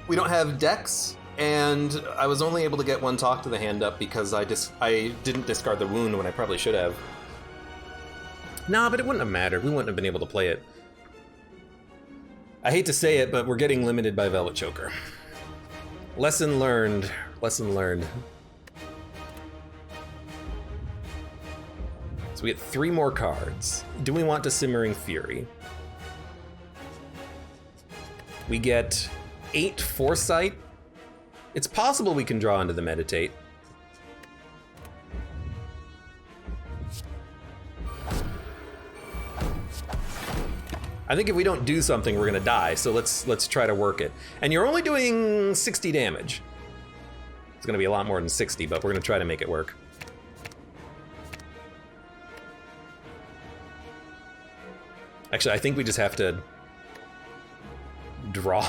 We don't have decks, and I was only able to get 1 talk to the hand up because I didn't discard the wound when I probably should have. Nah, but it wouldn't have mattered. We wouldn't have been able to play it. I hate to say it, but we're getting limited by Velvet Choker. Lesson learned. Lesson learned. So we get 3 more cards. Do we want to Simmering Fury? We get 8 Foresight. It's possible we can draw into the Meditate. I think if we don't do something, we're gonna die, so let's try to work it. And you're only doing 60 damage. It's gonna be a lot more than 60, but we're gonna try to make it work. Actually, I think we just have to draw.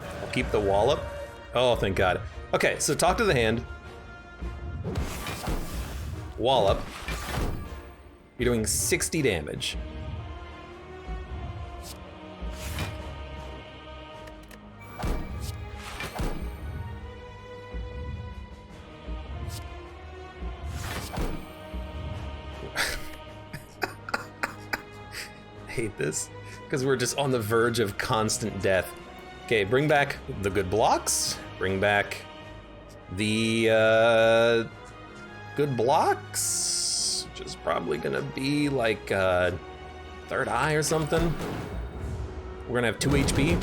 I'll keep the wallop. Oh, thank God. Okay, so talk to the hand. Wallop. You're doing 60 damage. Hate this, because we're just on the verge of constant death. Okay, bring back the good blocks. Bring back the good blocks, which is probably gonna be like third eye or something. We're gonna have 2 HP.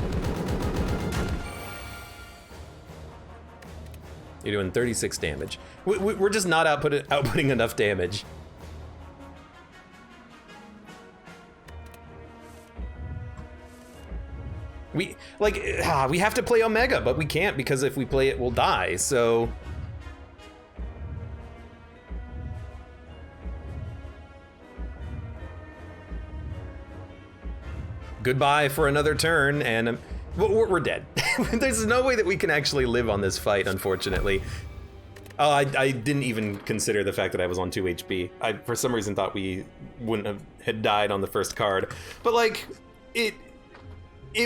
You're doing 36 damage. We're just not outputting enough damage. We have to play Omega, but we can't because if we play it, we'll die, so. Goodbye for another turn, and we're dead. There's no way that we can actually live on this fight, unfortunately. Oh, I didn't even consider the fact that I was on 2 HP. I, for some reason, thought we wouldn't have had died on the first card. But like, it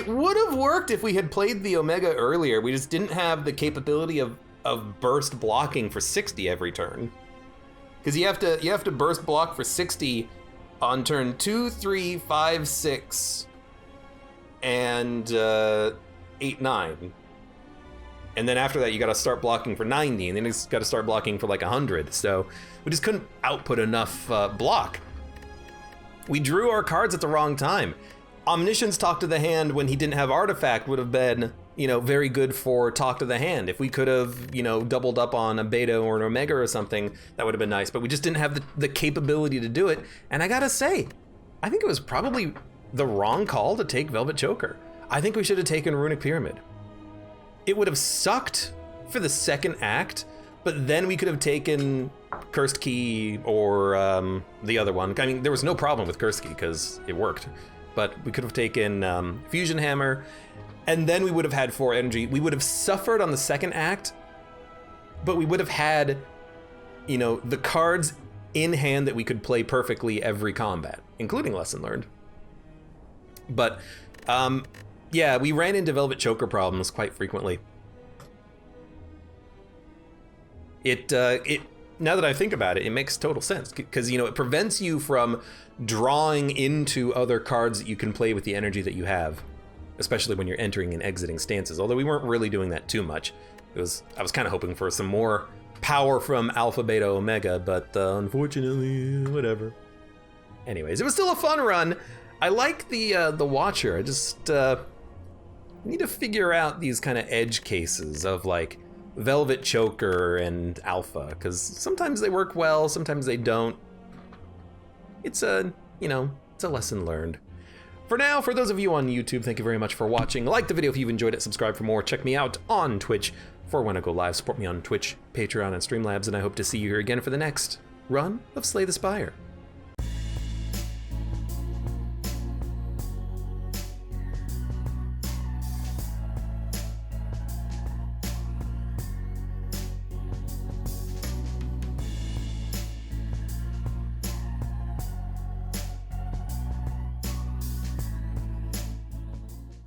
would have worked if we had played the Omega earlier. We just didn't have the capability of burst blocking for 60 every turn. Because you have to burst block for 60 on turn 2, 3, 5, 6, and 8, 9. And then after that, you gotta start blocking for 90, and then you gotta start blocking for like 100. So we just couldn't output enough block. We drew our cards at the wrong time. Omniscience Talk to the Hand when he didn't have Artifact would have been, you know, very good for Talk to the Hand. If we could have, you know, doubled up on a Beta or an Omega or something, that would have been nice. But we just didn't have the capability to do it. And I gotta say, I think it was probably the wrong call to take Velvet Choker. I think we should have taken Runic Pyramid. It would have sucked for the second act, but then we could have taken Cursed Key or the other one. I mean, there was no problem with Cursed Key because it worked, but we could have taken Fusion Hammer, and then we would have had 4 energy. We would have suffered on the second act, but we would have had, you know, the cards in hand that we could play perfectly every combat, including Lesson Learned. But yeah, we ran into Velvet Choker problems quite frequently. It now that I think about it, it makes total sense because, you know, it prevents you from drawing into other cards that you can play with the energy that you have, especially when you're entering and exiting stances. Although we weren't really doing that too much. I was kind of hoping for some more power from Alpha, Beta, Omega, but unfortunately, whatever. Anyways, it was still a fun run. I like the Watcher. I just need to figure out these kind of edge cases of like Velvet Choker and Alpha, because sometimes they work well, sometimes they don't. It's a lesson learned. For now, for those of you on YouTube, thank you very much for watching. Like the video if you've enjoyed it, subscribe for more. Check me out on Twitch for when I go live. Support me on Twitch, Patreon, and Streamlabs, and I hope to see you here again for the next run of Slay the Spire.